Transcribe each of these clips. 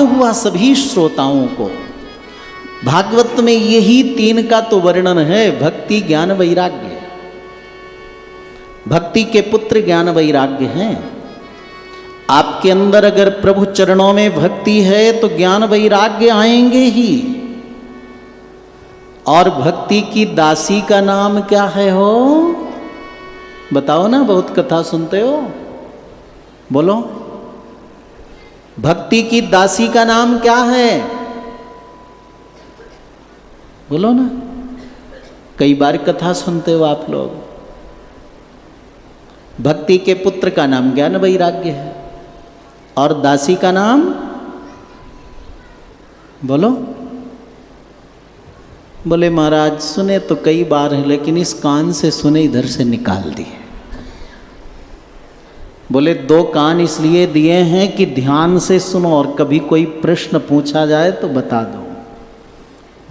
प्राप्त हुआ सभी श्रोताओं को। भागवत में यही 3 का तो वर्णन है, भक्ति ज्ञान वैराग्य। भक्ति के पुत्र ज्ञान वैराग्य हैं। आपके अंदर अगर प्रभु चरणों में भक्ति है तो ज्ञान वैराग्य आएंगे ही। और भक्ति की दासी का नाम क्या है हो? बताओ ना, बहुत कथा सुनते हो, बोलो। भक्ति की दासी का नाम क्या है? बोलो ना। कई बार कथा सुनते हो आप लोग। भक्ति के पुत्र का नाम ज्ञान वैराग्य है और दासी का नाम बोलो। बोले महाराज सुने तो कई बार है, लेकिन इस कान से सुने इधर से निकाल दिए। बोले 2 कान इसलिए दिए हैं कि ध्यान से सुनो और कभी कोई प्रश्न पूछा जाए तो बता दो।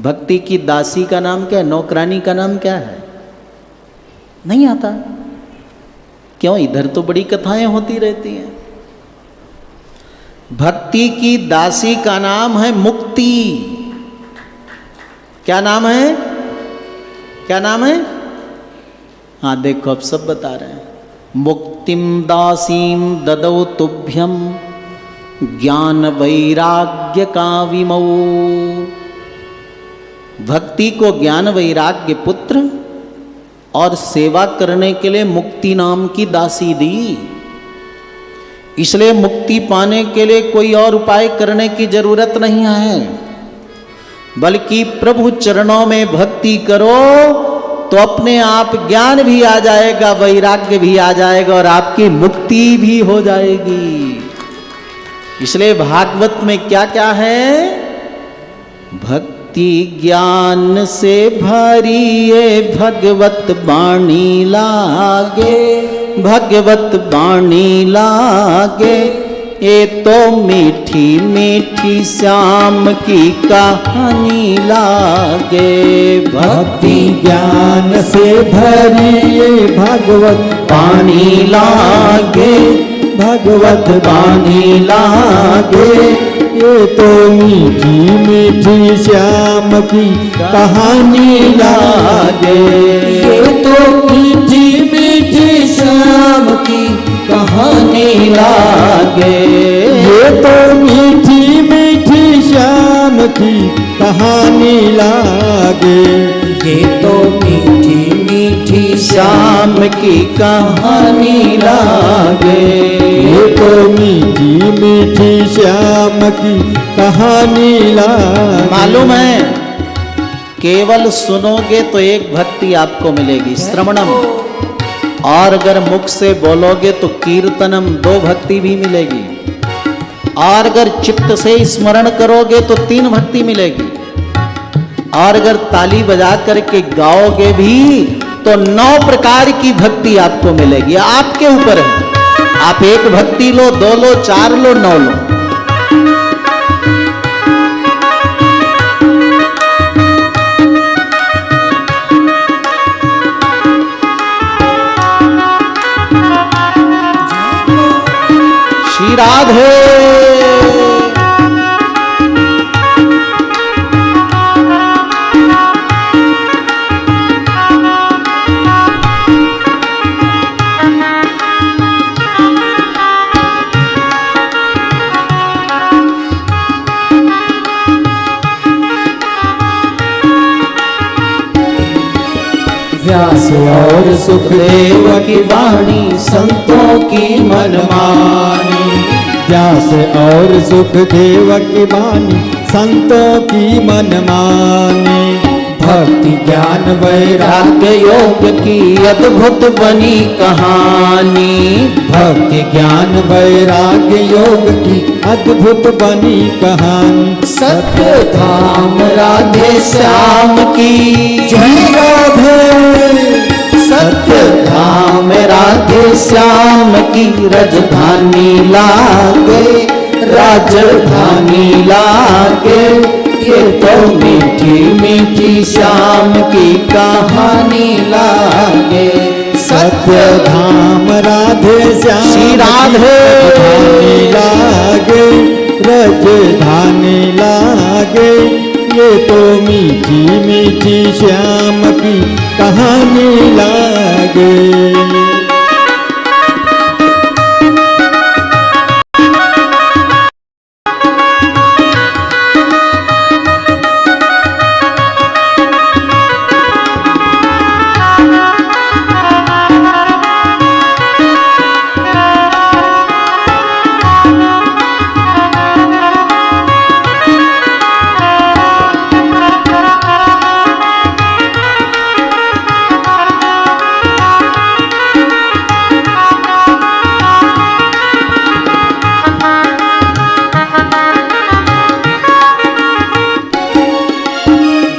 भक्ति की दासी का नाम क्या है? नौकरानी का नाम क्या है? नहीं आता। क्यों? इधर तो बड़ी कथाएं होती रहती हैं। भक्ति की दासी का नाम है मुक्ति। क्या नाम है? क्या नाम है? हाँ देखो, अब सब बता रहे हैं। मुक्तिम दासीम ददौ तुभ्यम ज्ञान वैराग्य काविमौ। भक्ति को ज्ञान वैराग्य पुत्र और सेवा करने के लिए मुक्ति नाम की दासी दी। इसलिए मुक्ति पाने के लिए कोई और उपाय करने की जरूरत नहीं है, बल्कि प्रभु चरणों में भक्ति करो तो अपने आप ज्ञान भी आ जाएगा, वैराग्य भी आ जाएगा और आपकी मुक्ति भी हो जाएगी। इसलिए भागवत में क्या क्या है? भक्ति ज्ञान से भरी ये भगवत बाणी लागे, भगवत बाणी लागे। ये तो मीठी मीठी श्याम की कहानी लागे। भक्ति ज्ञान से भरी ये भगवत बाणी लागे, भगवत बाणी लागे। ये तो मीठी मीठी श्याम की कहानी लागे। ये तो मीठी मीठी श्याम की कहानी लागे। ये तो मीठी मीठी श्याम की कहानी लागे। ये तो मीठी मीठी श्याम की कहानी लागे। ये तो मीठी मीठी श्याम की कहानी लागे। मालूम है, केवल सुनोगे तो एक भक्ति आपको मिलेगी, श्रवणम, और अगर मुख से बोलोगे तो कीर्तनम, 2 भक्ति भी मिलेगी। और अगर चित्त से स्मरण करोगे तो 3 भक्ति मिलेगी। और अगर ताली बजा करके गाओगे भी तो 9 प्रकार की भक्ति आपको मिलेगी। आपके ऊपर है, आप 1 भक्ति लो, 2 लो, 4 लो, 9 लो। श्री राधे। व्यास और सुखदेव की वाणी संतों की मनमानी। व्यास और सुखदेव की वाणी संतों की मनमानी। भक्ति ज्ञान वैराग्य योग की अद्भुत बनी कहानी। भक्ति ज्ञान वैराग्य योग की अद्भुत बनी कहानी। सत्य धाम राधे श्याम की जय राधे। सत्य धाम राधे श्याम की राजधानी लागे, राजधानी लागे। ये तो मीठी मीठी श्याम की कहानी लागे। सत्य धाम राधे श्याम श्री राधे लागे। रजधानी लागे। ये तो मीठी मीठी श्याम की कहानी लागे।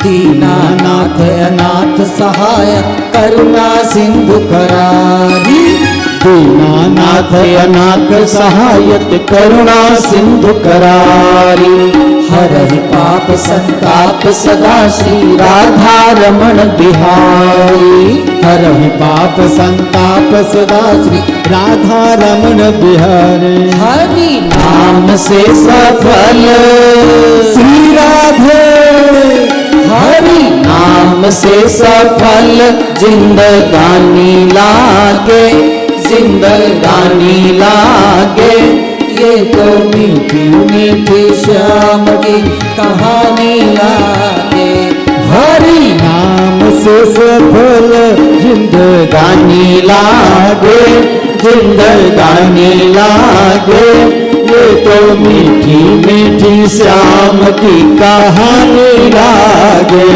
दीनानाथ अनाथ सहाय करुणा सिंधु करारी। दीनानाथ अनाथ सहायत करुणा सिंधु करारी। हरहि पाप संताप सदा श्री राधा रमण बिहारी। हरहि पाप संताप सदा श्री राधा रमण बिहारी। हरि नाम से सफल श्री राधे हरि नाम से सफल जिंदगानी लागे। जिंदगानी लागे। ये तो मीठी मीठी श्याम की कहानी लागे। हरि नाम से सफल जिंदगानी लागे। जिंदगानी लागे। ये तो मीठी मीठी श्याम की कहानी लागे।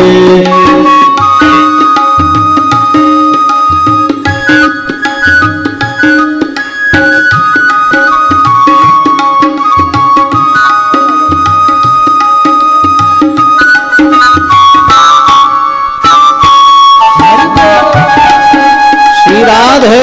श्री राधे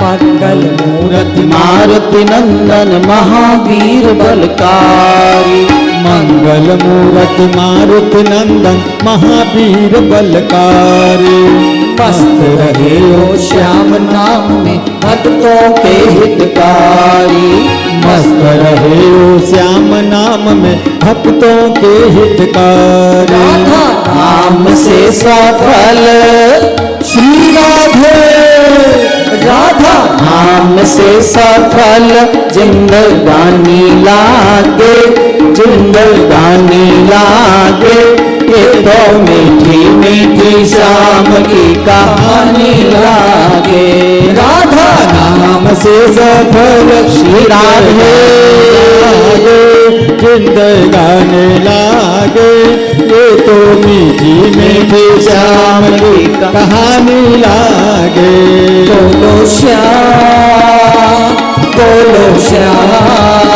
मंगल मूर्ति मारुति नंदन महावीर बलकारी। मंगल मूरति मारुति नंदन महावीर बलकारी। मस्त रहे हो श्याम नाम में भक्तों के हितकारी। मस्त रहे हो श्याम नाम में भक्तों के हितकारी। राधा नाम से सफल श्री राधे राधा नाम से सफल जिंदगानी लागे। जिंदगानी लागे। ये तो मीठी मीठी श्याम की कहानी लागे। राधा नाम से सफल श्री राधे जिंदगानी लागे। ये तो मीठी मीठी श्याम की कहानी लागे। बोलो श्याम बोलो श्याम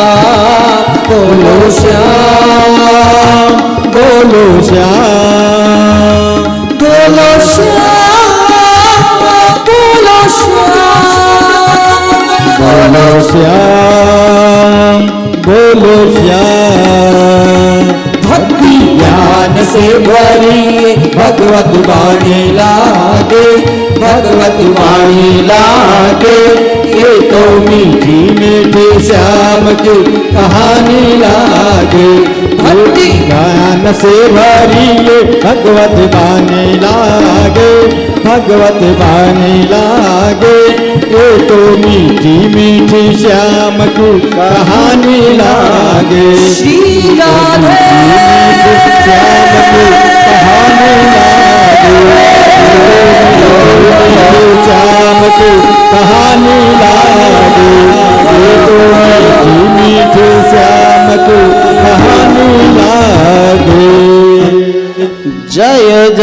बोलो श्याम बोलो श्याम बोलो श्याम बोलो श्याम बोलो श्याम बोलो श्याम। भक्ति ज्ञान से भरी भगवत वाणी लागे। भगवत वाणी लागे। ये तो मीठी मीठी श्याम की कहानी लागे। भक्ति ज्ञान से भरी ये भगवत वाणी लागे। भगवत वाणी लागे। ये तो मीठी मीठी श्याम की कहानी लागे। श्री राधे श्याम की कहानी लागे। श्याम की कहानी लागे। ये तो मीठी मीठी श्याम की कहानी लागे। जय जय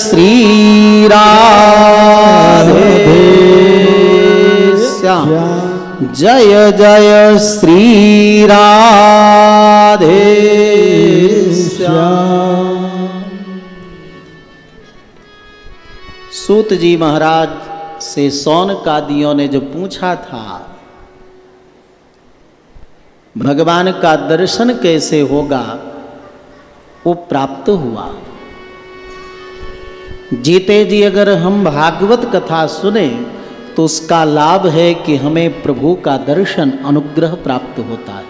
श्री राधे श्याम। जय जय श्री राधे श्याम। सूत जी महाराज से सौनकादियों ने जो पूछा था भगवान का दर्शन कैसे होगा, वो प्राप्त हुआ। जीते जी अगर हम भागवत कथा सुने तो उसका लाभ है कि हमें प्रभु का दर्शन अनुग्रह प्राप्त होता है।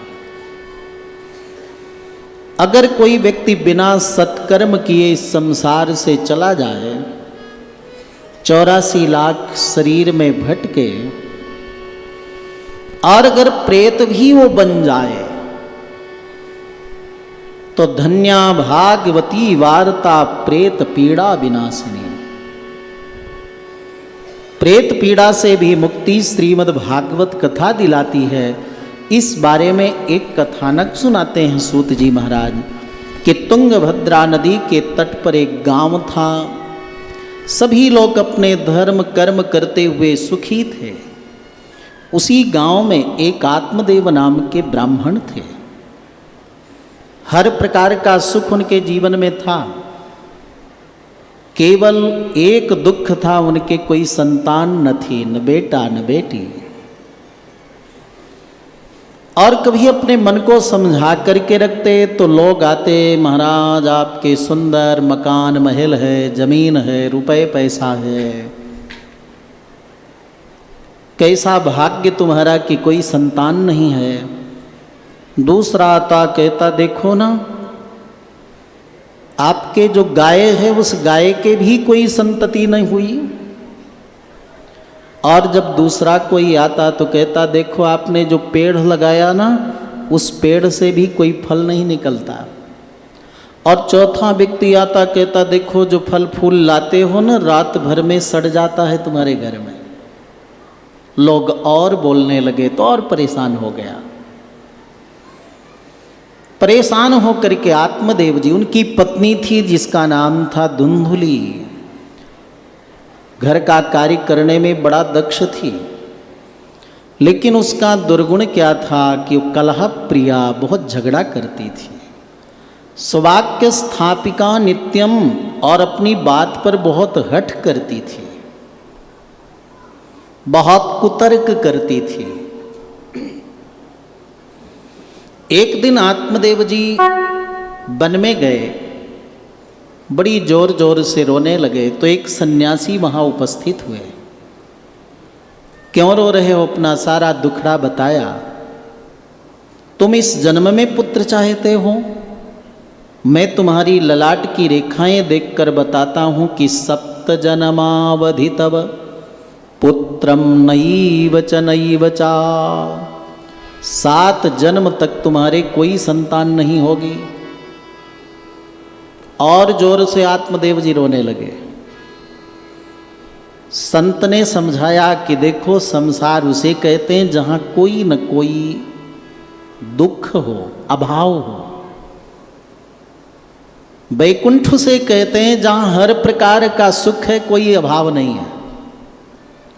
अगर कोई व्यक्ति बिना सत्कर्म किए इस संसार से चला जाए, 84 लाख शरीर में भटके, और अगर प्रेत भी वो बन जाए तो धन्या भागवती वार्ता प्रेत पीड़ा विनाशिनी। प्रेत पीड़ा से भी मुक्ति श्रीमद् भागवत कथा दिलाती है। इस बारे में एक कथानक सुनाते हैं सूत जी महाराज कि तुंगभद्रा नदी के तट पर एक गांव था। सभी लोग अपने धर्म कर्म करते हुए सुखी थे। उसी गांव में एक आत्मदेव नाम के ब्राह्मण थे। हर प्रकार का सुख उनके जीवन में था। केवल एक दुख था, उनके कोई संतान न थी, न बेटा न बेटी। और कभी अपने मन को समझा करके रखते तो लोग आते, महाराज आपके सुंदर मकान महल है, जमीन है, रुपए पैसा है, कैसा भाग्य तुम्हारा कि कोई संतान नहीं है। दूसरा आता कहता देखो ना, आपके जो गाय है उस गाय के भी कोई संतति नहीं हुई। और जब दूसरा कोई आता तो कहता देखो आपने जो पेड़ लगाया ना, उस पेड़ से भी कोई फल नहीं निकलता। और चौथा व्यक्ति आता कहता देखो जो फल फूल लाते हो ना, रात भर में सड़ जाता है तुम्हारे घर में। लोग और बोलने लगे तो और परेशान हो गया। परेशान होकर के आत्मदेव जी, उनकी पत्नी थी जिसका नाम था धुंधुली, घर का कार्य करने में बड़ा दक्ष थी। लेकिन उसका दुर्गुण क्या था कि वो कलह प्रिया, बहुत झगड़ा करती थी। स्ववाक्य स्थापिका नित्यम, और अपनी बात पर बहुत हठ करती थी, बहुत कुतर्क करती थी। एक दिन आत्मदेव जी वन में गए, बड़ी जोर जोर से रोने लगे तो एक सन्यासी वहाँ उपस्थित हुए। क्यों रो रहे हो? अपना सारा दुखड़ा बताया। तुम इस जन्म में पुत्र चाहते हो? मैं तुम्हारी ललाट की रेखाएं देखकर बताता हूँ कि 7 जन्मावधि तव पुत्रम नैव च नैव चा। 7 जन्म तक तुम्हारे कोई संतान नहीं होगी। और जोर से आत्मदेव जी रोने लगे। संत ने समझाया कि देखो, संसार उसे कहते हैं जहाँ कोई न कोई दुख हो, अभाव हो। वैकुंठ उसे कहते हैं जहाँ हर प्रकार का सुख है, कोई अभाव नहीं है।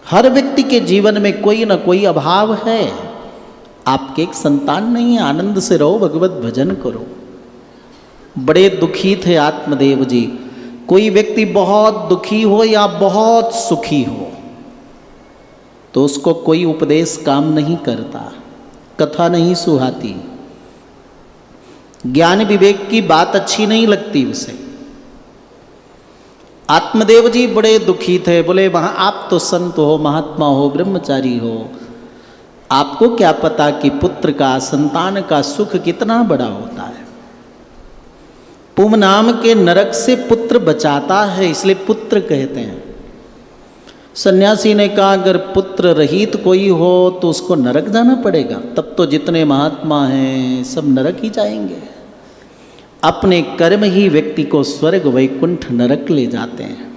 हर व्यक्ति के जीवन में कोई न कोई अभाव है। आपके एक संतान नहीं है, आनंद से रहो, भगवत भजन करो। बड़े दुखी थे आत्मदेव जी। कोई व्यक्ति बहुत दुखी हो या बहुत सुखी हो तो उसको कोई उपदेश काम नहीं करता, कथा नहीं सुहाती, ज्ञान विवेक की बात अच्छी नहीं लगती उसे। आत्मदेव जी बड़े दुखी थे। बोले वहाँ आप तो संत हो, महात्मा हो, ब्रह्मचारी हो, आपको क्या पता कि पुत्र का, संतान का सुख कितना बड़ा होता है। पुम नाम के नरक से पुत्र बचाता है, इसलिए पुत्र कहते हैं। सन्यासी ने कहा अगर पुत्र रहित कोई हो तो उसको नरक जाना पड़ेगा, तब तो जितने महात्मा हैं सब नरक ही जाएंगे। अपने कर्म ही व्यक्ति को स्वर्ग वैकुंठ नरक ले जाते हैं।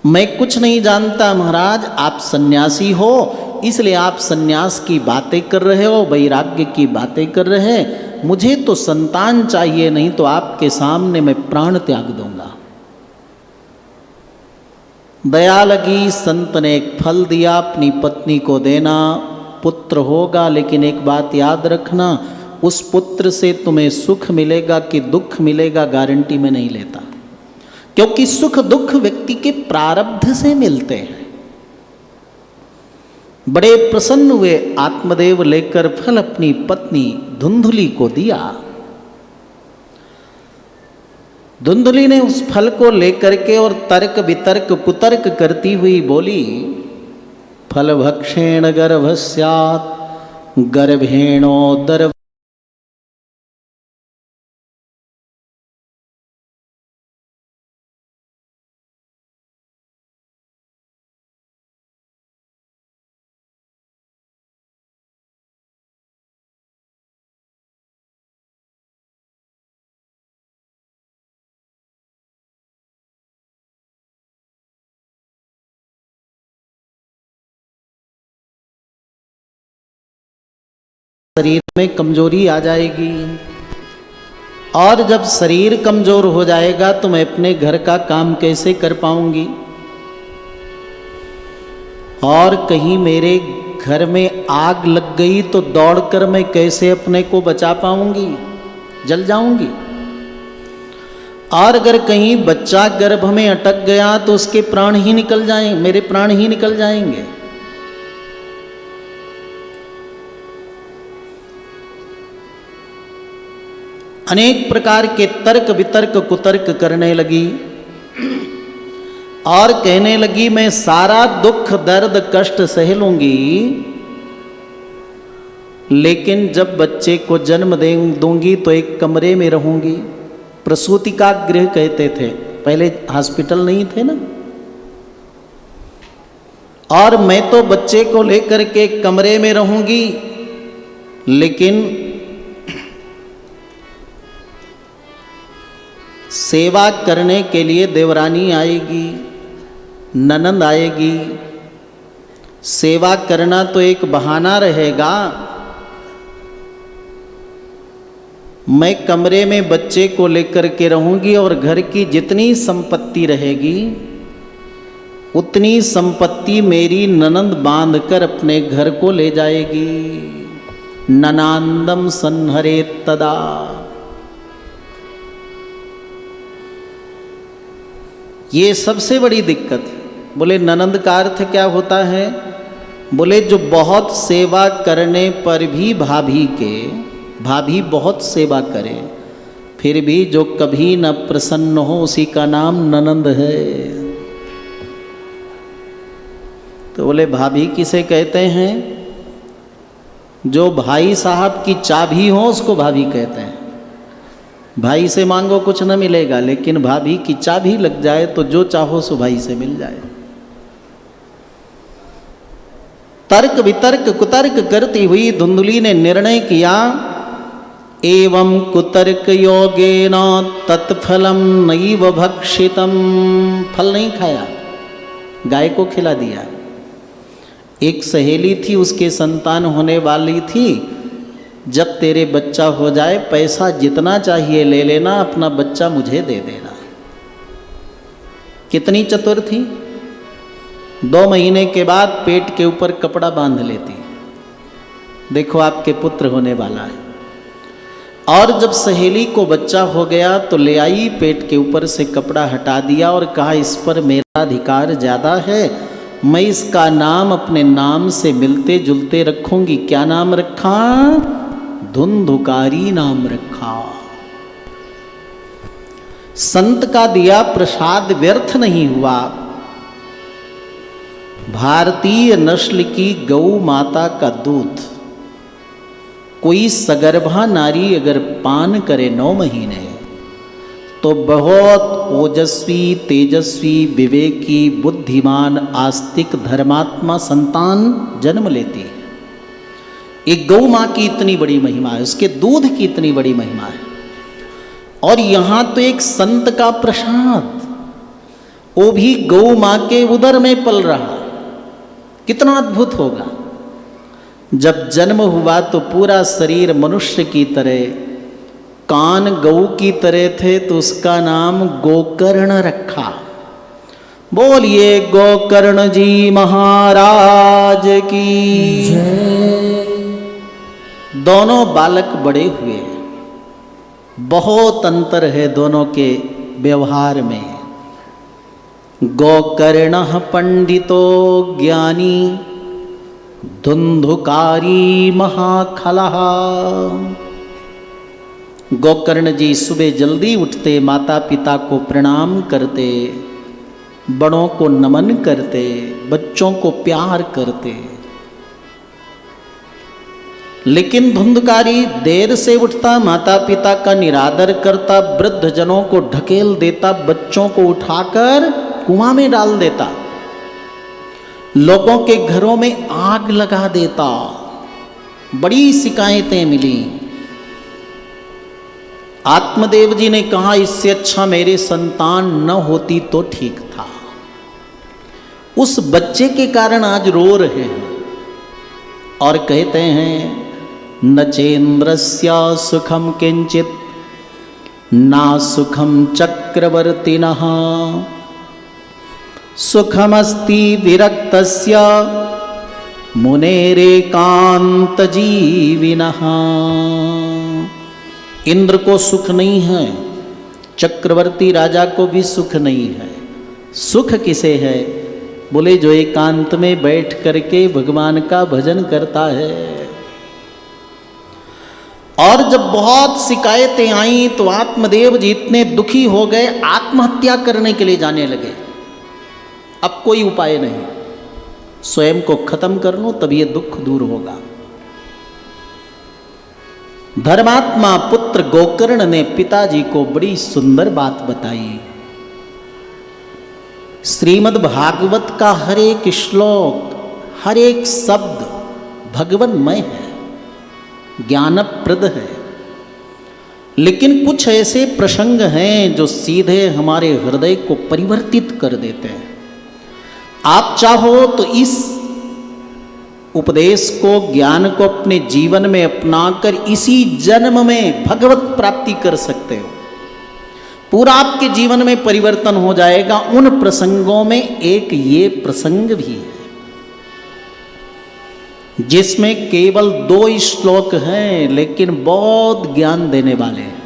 मैं कुछ नहीं जानता महाराज, आप सन्यासी हो इसलिए आप सन्यास की बातें कर रहे हो, वैराग्य की बातें कर रहे हैं। मुझे तो संतान चाहिए, नहीं तो आपके सामने मैं प्राण त्याग दूंगा। दया लगी, संत ने एक फल दिया, अपनी पत्नी को देना, पुत्र होगा, लेकिन एक बात याद रखना, उस पुत्र से तुम्हें सुख मिलेगा कि दुख मिलेगा गारंटी में नहीं लेता, क्योंकि सुख दुख व्यक्ति के प्रारब्ध से मिलते हैं। बड़े प्रसन्न हुए, आत्मदेव लेकर फल अपनी पत्नी धुंधुली को दिया। धुंधुली ने उस फल को लेकर के और तर्क वितर्क कुतर्क करती हुई बोली, फल भक्षेण गर्भस्यात् गर्भेणोदर। शरीर में कमजोरी आ जाएगी, और जब शरीर कमजोर हो जाएगा तो मैं अपने घर का काम कैसे कर पाऊंगी, और कहीं मेरे घर में आग लग गई तो दौड़कर मैं कैसे अपने को बचा पाऊंगी, जल जाऊंगी। और अगर कहीं बच्चा गर्भ में अटक गया तो उसके प्राण ही निकल जाएंगे, मेरे प्राण ही निकल जाएंगे। अनेक प्रकार के तर्क वितर्क कुतर्क करने लगी और कहने लगी, मैं सारा दुख दर्द कष्ट सह लूंगी, लेकिन जब बच्चे को जन्म दूंगी तो एक कमरे में रहूंगी। प्रसूति का गृह कहते थे, पहले हॉस्पिटल नहीं थे ना, और मैं तो बच्चे को लेकर के कमरे में रहूंगी, लेकिन सेवा करने के लिए देवरानी आएगी, ननंद आएगी। सेवा करना तो एक बहाना रहेगा। मैं कमरे में बच्चे को लेकर के रहूंगी और घर की जितनी संपत्ति रहेगी उतनी संपत्ति मेरी ननंद बांधकर अपने घर को ले जाएगी। ननांदम संहरे तदा। ये सबसे बड़ी दिक्कत है। बोले ननंद का अर्थ क्या होता है? बोले जो बहुत सेवा करने पर भी भाभी बहुत सेवा करे फिर भी जो कभी न प्रसन्न हो उसी का नाम ननंद है। तो बोले भाभी किसे कहते हैं? जो भाई साहब की चाबी हो उसको भाभी कहते हैं। भाई से मांगो कुछ न मिलेगा, लेकिन भाभी की चाबी लग जाए तो जो चाहो सो भाई से मिल जाए। तर्क वितर्क कुतर्क करती हुई धुंधुली ने निर्णय किया, एवं कुतर्क योगेन तत्फलम नैव भक्षितम। फल नहीं खाया, गाय को खिला दिया। एक सहेली थी, उसके संतान होने वाली थी। जब तेरे बच्चा हो जाए पैसा जितना चाहिए ले लेना, अपना बच्चा मुझे दे देना। कितनी चतुर थी। 2 महीने के बाद पेट के ऊपर कपड़ा बांध लेती, देखो आपके पुत्र होने वाला है। और जब सहेली को बच्चा हो गया तो ले आई, पेट के ऊपर से कपड़ा हटा दिया और कहा इस पर मेरा अधिकार ज़्यादा है, मैं इसका नाम अपने नाम से मिलते जुलते रखूंगी। क्या नाम रखा? धुंधुकारी नाम रखा। संत का दिया प्रसाद व्यर्थ नहीं हुआ। भारतीय नस्ल की गौ माता का दूध कोई सगर्भा नारी अगर पान करे 9 महीने तो बहुत ओजस्वी, तेजस्वी, विवेकी, बुद्धिमान, आस्तिक, धर्मात्मा संतान जन्म लेती है। एक गौ माँ की इतनी बड़ी महिमा है, उसके दूध की इतनी बड़ी महिमा है। और यहाँ तो एक संत का प्रसाद, वो भी गौ माँ के उदर में पल रहा, कितना अद्भुत होगा। जब जन्म हुआ तो पूरा शरीर मनुष्य की तरह, कान गौ की तरह थे तो उसका नाम गोकर्ण रखा। बोलिए गोकर्ण जी महाराज की। दोनों बालक बड़े हुए हैं, बहुत अंतर है दोनों के व्यवहार में। गोकर्ण पंडितो ज्ञानी धुंधुकारी महाखलः। गोकर्ण जी सुबह जल्दी उठते, माता पिता को प्रणाम करते, बड़ों को नमन करते, बच्चों को प्यार करते। लेकिन धुंधकारी देर से उठता, माता पिता का निरादर करता, वृद्ध जनों को ढकेल देता, बच्चों को उठाकर कुआं में डाल देता, लोगों के घरों में आग लगा देता। बड़ी शिकायतें मिली। आत्मदेव जी ने कहा इससे अच्छा मेरे संतान न होती तो ठीक था। उस बच्चे के कारण आज रो रहे हैं और कहते हैं न चेन्द्रस्य सुखम किंचित ना सुखम चक्रवर्तिनः सुखमस्ति विरक्तस्य मुनेरेकांत जीविनः। इंद्र को सुख नहीं है, चक्रवर्ती राजा को भी सुख नहीं है। सुख किसे है? बोले जो एकांत में बैठ करके भगवान का भजन करता है। और जब बहुत शिकायतें आई तो आत्मदेव जी इतने दुखी हो गए, आत्महत्या करने के लिए जाने लगे। अब कोई उपाय नहीं, स्वयं को खत्म कर लो तब ये दुख दूर होगा। धर्मात्मा पुत्र गोकर्ण ने पिताजी को बड़ी सुंदर बात बताई। श्रीमद् भागवत का हर एक श्लोक, हर एक शब्द भगवन्मय है, ज्ञानप्रद है। लेकिन कुछ ऐसे प्रसंग हैं जो सीधे हमारे हृदय को परिवर्तित कर देते हैं। आप चाहो तो इस उपदेश को, ज्ञान को अपने जीवन में अपनाकर इसी जन्म में भगवत प्राप्ति कर सकते हो। पूरा आपके जीवन में परिवर्तन हो जाएगा। उन प्रसंगों में एक ये प्रसंग भी है जिसमें केवल 2 श्लोक हैं लेकिन बहुत ज्ञान देने वाले हैं।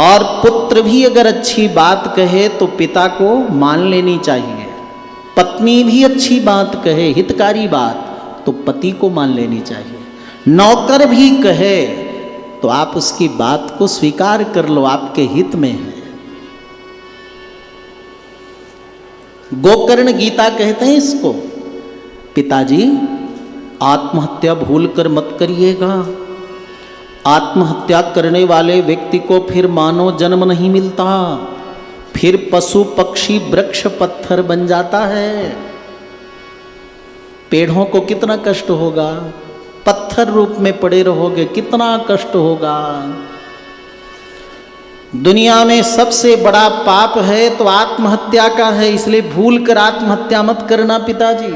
और पुत्र भी अगर अच्छी बात कहे तो पिता को मान लेनी चाहिए, पत्नी भी अच्छी बात कहे, हितकारी बात, то पति को मान लेनी चाहिए। नौकर भी कहे तो आप उसकी बात को स्वीकार कर लो, आपके हित में है। गोकर्ण गीता कहते हैं इसको। पिताजी आत्महत्या भूल कर मत करिएगा। आत्महत्या करने वाले व्यक्ति को फिर मानव जन्म नहीं मिलता, फिर पशु पक्षी वृक्ष पत्थर बन जाता है। पेड़ों को कितना कष्ट होगा, पत्थर रूप में पड़े रहोगे, कितना कष्ट होगा। दुनिया में सबसे बड़ा पाप है तो आत्महत्या का है, इसलिए भूल कर आत्महत्या मत करना। पिताजी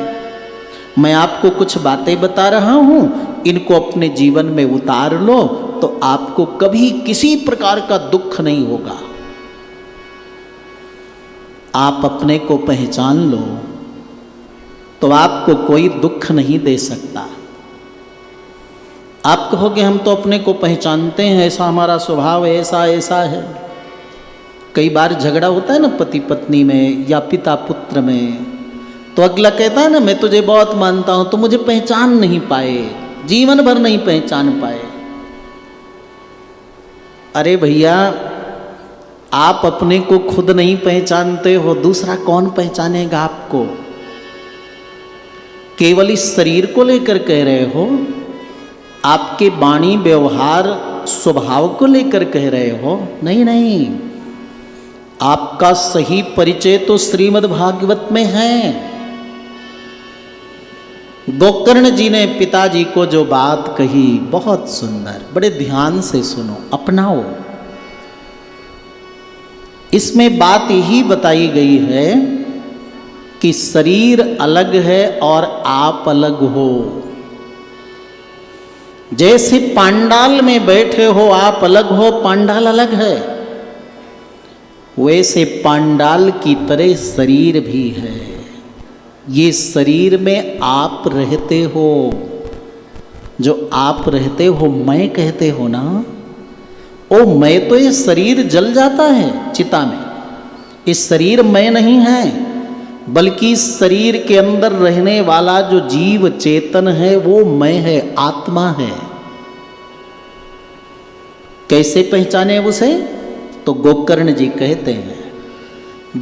मैं आपको कुछ बातें बता रहा हूं, इनको अपने जीवन में उतार लो तो आपको कभी किसी प्रकार का दुख नहीं होगा। आप अपने को पहचान लो तो आपको कोई दुख नहीं दे सकता। आप कहोगे हम तो अपने को पहचानते हैं, ऐसा हमारा स्वभाव है, ऐसा ऐसा है। कई बार झगड़ा होता है ना पति पत्नी में या पिता पुत्र में, तो अगला कहता है ना मैं तुझे बहुत मानता हूं, तो मुझे पहचान नहीं पाए, जीवन भर नहीं पहचान पाए। अरे भैया आप अपने को खुद नहीं पहचानते हो, दूसरा कौन पहचानेगा आपको? केवल इस शरीर को लेकर कह रहे हो, आपके वाणी व्यवहार स्वभाव को लेकर कह रहे हो? नहीं नहीं, आपका सही परिचय तो श्रीमद् भागवत में है। गोकर्ण जी ने पिताजी को जो बात कही बहुत सुंदर, बड़े ध्यान से सुनो, अपनाओ। इसमें बात यही बताई गई है कि शरीर अलग है और आप अलग हो। जैसे पांडाल में बैठे हो आप अलग हो, पांडाल अलग है। वैसे पांडाल की तरह शरीर भी है। ये शरीर में आप रहते हो, जो आप रहते हो मैं कहते हो ना, ओ मैं तो ये शरीर जल जाता है चिता में। इस शरीर मैं नहीं है, बल्कि इस शरीर के अंदर रहने वाला जो जीव चेतन है वो मैं है, आत्मा है। कैसे पहचाने उसे? तो गोकर्ण जी कहते हैं,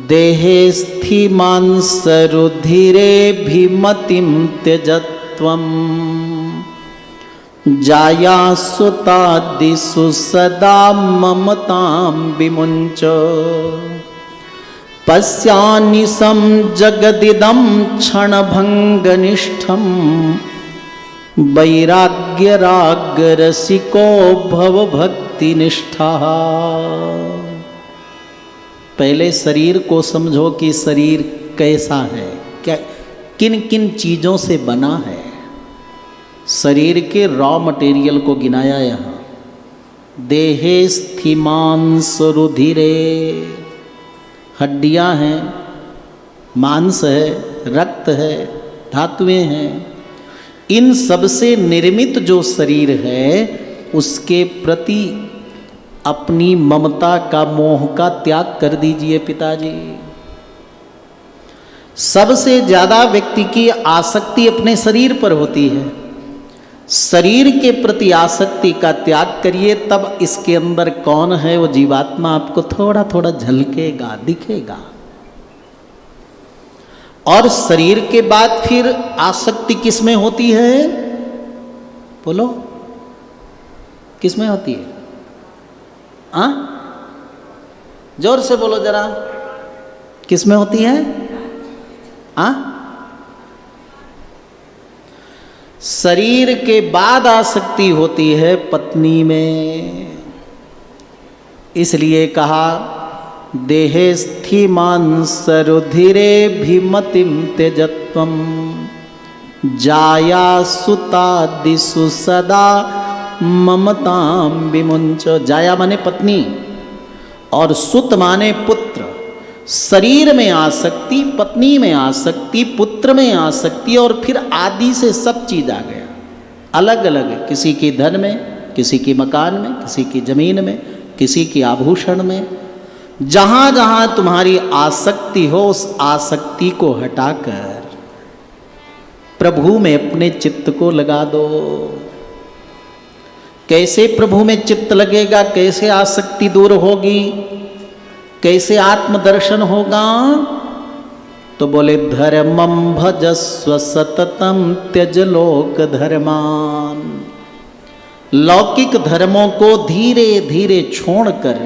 देहे स्थिमांसरुधिरे भीमतिम त्यजत्वम जाया सुतादिषु सदा ममतां विमुञ्च पश्यानिशं जगदिदं क्षणभङ्गनिष्ठं वैराग्यरागरसिको भवभक्तिनिष्ठः। पहले शरीर को समझो कि शरीर कैसा है, क्या किन किन चीज़ों से बना है। शरीर के रॉ मटेरियल को गिनाया यहाँ, देहे स्थिमांसरुधिरे, हड्डियाँ हैं, मांस है, रक्त है, धातुएं हैं। इन सब से निर्मित जो शरीर है उसके प्रति अपनी ममता का, मोह का त्याग कर दीजिए पिताजी। सबसे ज्यादा व्यक्ति की आसक्ति अपने शरीर पर होती है। शरीर के प्रति आसक्ति का त्याग करिए, तब इसके अंदर कौन है वो जीवात्मा आपको थोड़ा थोड़ा झलकेगा, दिखेगा। और शरीर के बाद फिर आसक्ति किस में होती है? बोलो, किस में होती है? जोर से बोलो जरा, किस में होती है? शरीर के बाद आसक्ति होती है पत्नी में। इसलिए कहा, देहे स्थिमांसरुधिरे भीमतिम त्यजत्वम जाया सुतादिषु सदा ममतां विमुञ्च। जाया माने पत्नी और सुत माने पुत्र। शरीर में आसक्ति, पत्नी में आसक्ति, पुत्र में आसक्ति, और फिर आदि से सब चीज आ गया। अलग अलग है, किसी की धन में, किसी की मकान में, किसी की जमीन में, किसी की आभूषण में। जहां जहां तुम्हारी आसक्ति हो, उस आसक्ति को हटाकर प्रभु में अपने चित्त को लगा दो। कैसे प्रभु में चित्त लगेगा? कैसे आसक्ति दूर होगी? कैसे आत्मदर्शन होगा? तो बोले, धर्मं भजस्व सततम त्यज लोक धर्मान। लौकिक धर्मों को धीरे धीरे छोड़कर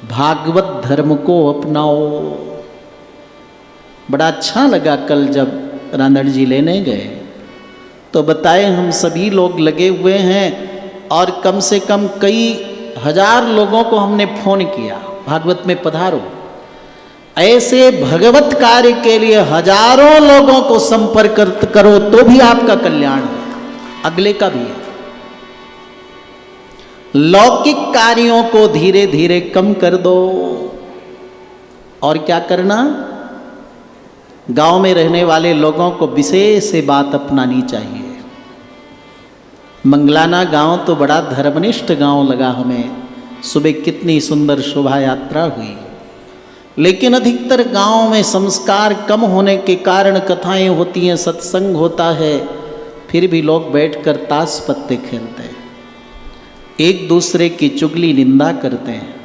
भागवत धर्म को अपनाओ। बड़ा अच्छा लगा कल जब रानड़ जी लेने गए तो बताए, हम सभी लोग लगे हुए हैं और कम से कम कई हजार लोगों को हमने फोन किया, भागवत में पधारो। ऐसे भगवत कार्य के लिए हजारों लोगों को संपर्क करो तो भी आपका कल्याण है, अगले का भी है। लौकिक कार्यों को धीरे धीरे कम कर दो। और क्या करना? गांव में रहने वाले लोगों को विशेष से बात अपनानी चाहिए। मंगलाना गांव तो बड़ा धर्मनिष्ठ गांव लगा हमें। सुबह कितनी सुंदर शोभा यात्रा हुई, लेकिन अधिकतर गांव में संस्कार कम होने के कारण कथाएं होती हैं, सत्संग होता है, फिर भी लोग बैठकर ताश पत्ते खेलते हैं, एक दूसरे की चुगली निंदा करते हैं।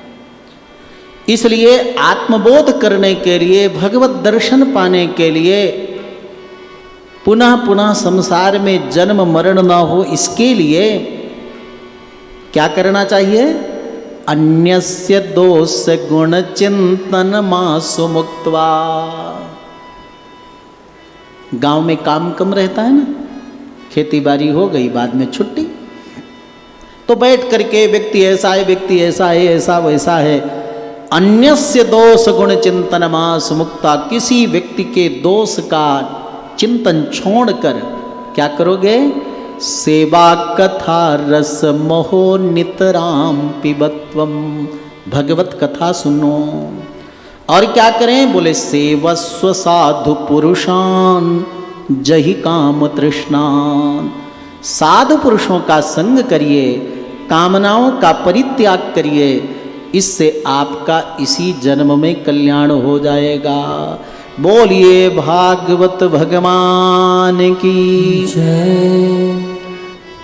इसलिए आत्मबोध करने के लिए, भगवत दर्शन पाने के लिए, पुनः पुनः संसार में जन्म मरण न हो, इसके लिए क्या करना चाहिए? अन्यस्य दोष गुण चिंतन मासु मुक्त्वा। गांव में काम कम रहता है ना, खेती बाड़ी हो गई, बाद में छुट्टी, तो बैठ करके व्यक्ति ऐसा है, व्यक्ति ऐसा है, ऐसा वैसा है। अन्यस्य दोष गुण चिंतन मास मुक्ता। किसी व्यक्ति के दोष का चिंतन छोड़कर क्या करोगे? सेवा कथा रस मोहो नितराम पिबत्वम भगवत कथा सुनो। और क्या करें? बोले सेवस्व साधु पुरुषान जहि काम तृष्णान। साधु पुरुषों का संग करिए, कामनाओं का परित्याग करिए, इससे आपका इसी जन्म में कल्याण हो जाएगा। बोलिए भागवत भगवान की जय।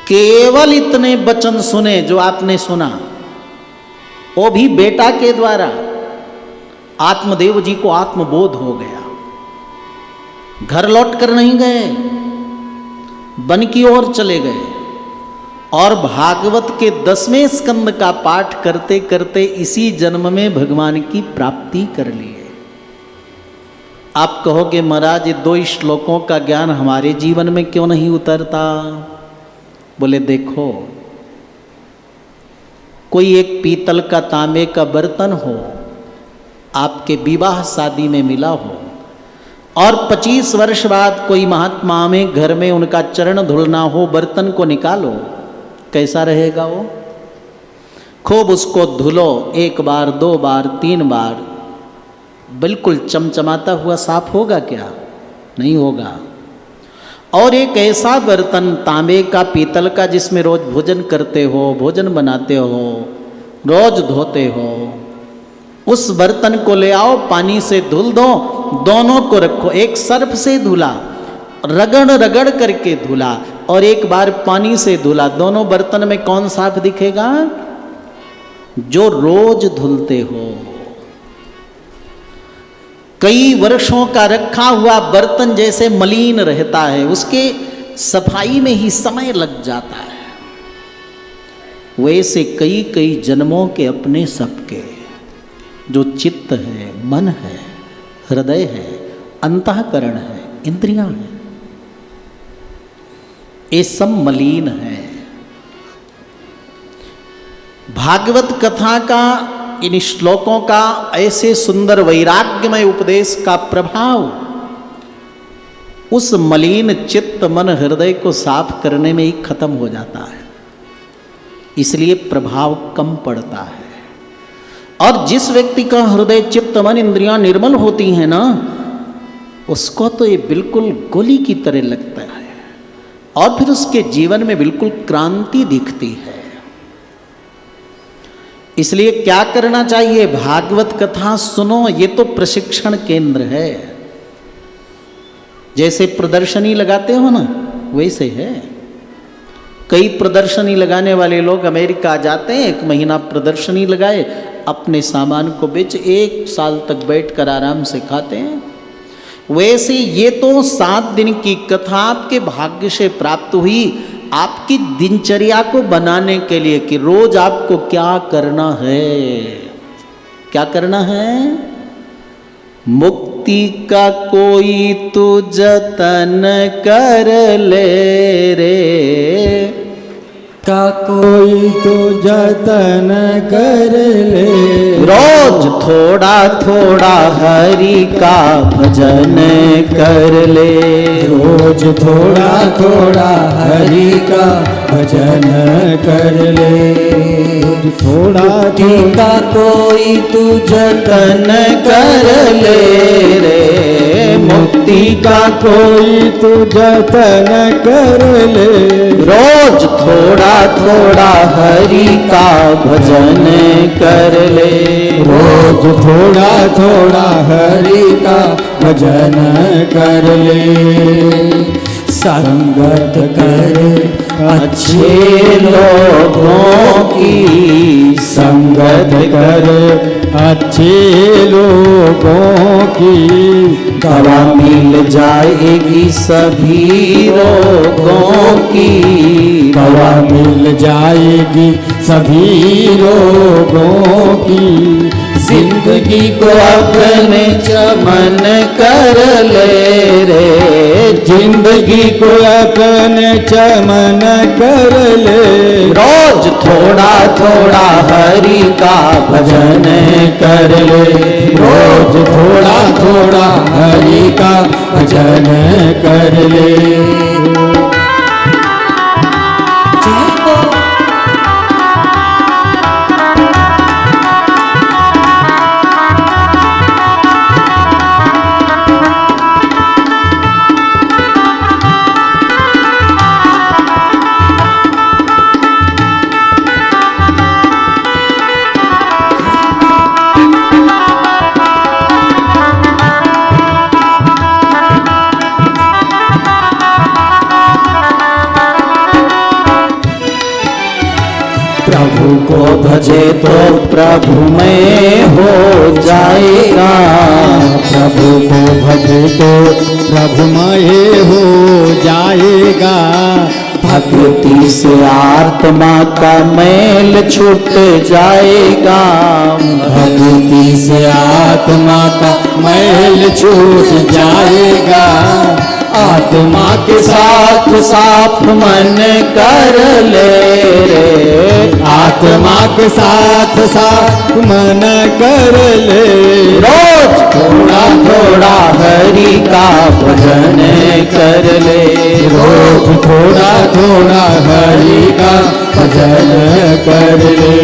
केवल इतने वचन सुने जो आपने सुना, वो भी बेटा के द्वारा। आत्मदेव जी को आत्मबोध हो गया, घर लौट कर नहीं गए, वन की ओर चले गए और भागवत के 10वें स्कंद का पाठ करते करते इसी जन्म में भगवान की प्राप्ति कर लिए। आप कहोगे महाराज ये 2 श्लोकों का ज्ञान हमारे जीवन में क्यों नहीं उतरता? बोले देखो, कोई एक पीतल का तांबे का बर्तन हो, आपके विवाह शादी में मिला हो, और 25 वर्ष बाद कोई महात्मा में घर में उनका चरण धुलना हो, बर्तन को निकालो, कैसा रहेगा वो? खूब उसको धुलो, 1 बार 2 बार 3 बार, बिल्कुल चमचमाता हुआ साफ होगा क्या? नहीं होगा। और एक ऐसा बर्तन तांबे का पीतल का जिसमें रोज भोजन करते हो, भोजन बनाते हो, रोज धोते हो, उस बर्तन को ले आओ, पानी से धुल दो, दोनों को रखो। एक सर्फ से धुला, रगड़ रगड़ करके धुला, और एक बार पानी से धुला, दोनों बर्तन में कौन साफ दिखेगा? जो रोज धुलते हो। कई वर्षों का रखा हुआ बर्तन जैसे मलिन रहता है, उसके सफाई में ही समय लग जाता है, वैसे कई कई जन्मों के अपने सबके जो चित्त है, मन है, हृदय है, अंतःकरण है, इंद्रियां हैं, ये सब मलिन है। भागवत कथा का, इन श्लोकों का ऐसे सुंदर वैराग्यमय उपदेश का प्रभाव उस मलिन चित्त मन हृदय को साफ करने में ही खत्म हो जाता है, इसलिए प्रभाव कम पड़ता है। और जिस व्यक्ति का हृदय चित्त मन इंद्रियां निर्मल होती हैं ना, उसको तो ये बिल्कुल गोली की तरह लगता है, और फिर उसके जीवन में बिल्कुल क्रांति दिखती है। इसलिए क्या करना चाहिए? भागवत कथा सुनो, ये तो प्रशिक्षण केंद्र है। जैसे प्रदर्शनी लगाते हो ना, वैसे है। कई प्रदर्शनी लगाने वाले लोग अमेरिका जाते हैं, 1 महीना प्रदर्शनी लगाए, अपने सामान को बेच 1 साल तक बैठकर आराम से खाते हैं। वैसे ये तो 7 दिन की कथा आपके भाग्य से प्राप्त हुई, आपकी दिनचर्या को बनाने के लिए कि रोज आपको क्या करना है। क्या करना है? मुक्ति का कोई तू जतन कर ले रे, का कोई तो जतन कर ले, रोज थोड़ा थोड़ा हरि का भजन कर ले, रोज थोड़ा थोड़ा हरि का भजन कर ले, थोड़ा का कोई तू जतन कर ले रे, मुक्ति का कोई तू जतन कर ले, रोज थोड़ा थोड़ा हरि का भजन कर ले, रोज थोड़ा थोड़ा हरि का भजन कर ले। संगत कर अच्छे लोगों की, संगत कर अच्छे लोगों की, दवा मिल जाएगी सभी रोगों की, दवा मिल जाएगी सभी रोगों की, जिंदगी को अपने चमन कर ले रे, जिंदगी को अपने चमन कर ले, रोज थोड़ा थोड़ा हरि का भजन कर ले, रोज थोड़ा थोड़ा हरि का भजन कर ले। तो प्रभु में हो जाएगा। प्रभु को भजे तो प्रभुमय हो जाएगा। भक्ति से आत्मा का मैल छूट जाएगा। भक्ति से आत्मा का मैल छूट जाएगा। आत्मा के साथ साफ मन कर ले रे। आत्मा के साथ साथ मन कर ले। रोज थोड़ा थोड़ा हरि का भजन कर ले। रोज थोड़ा थोड़ा हरि का भजन कर ले।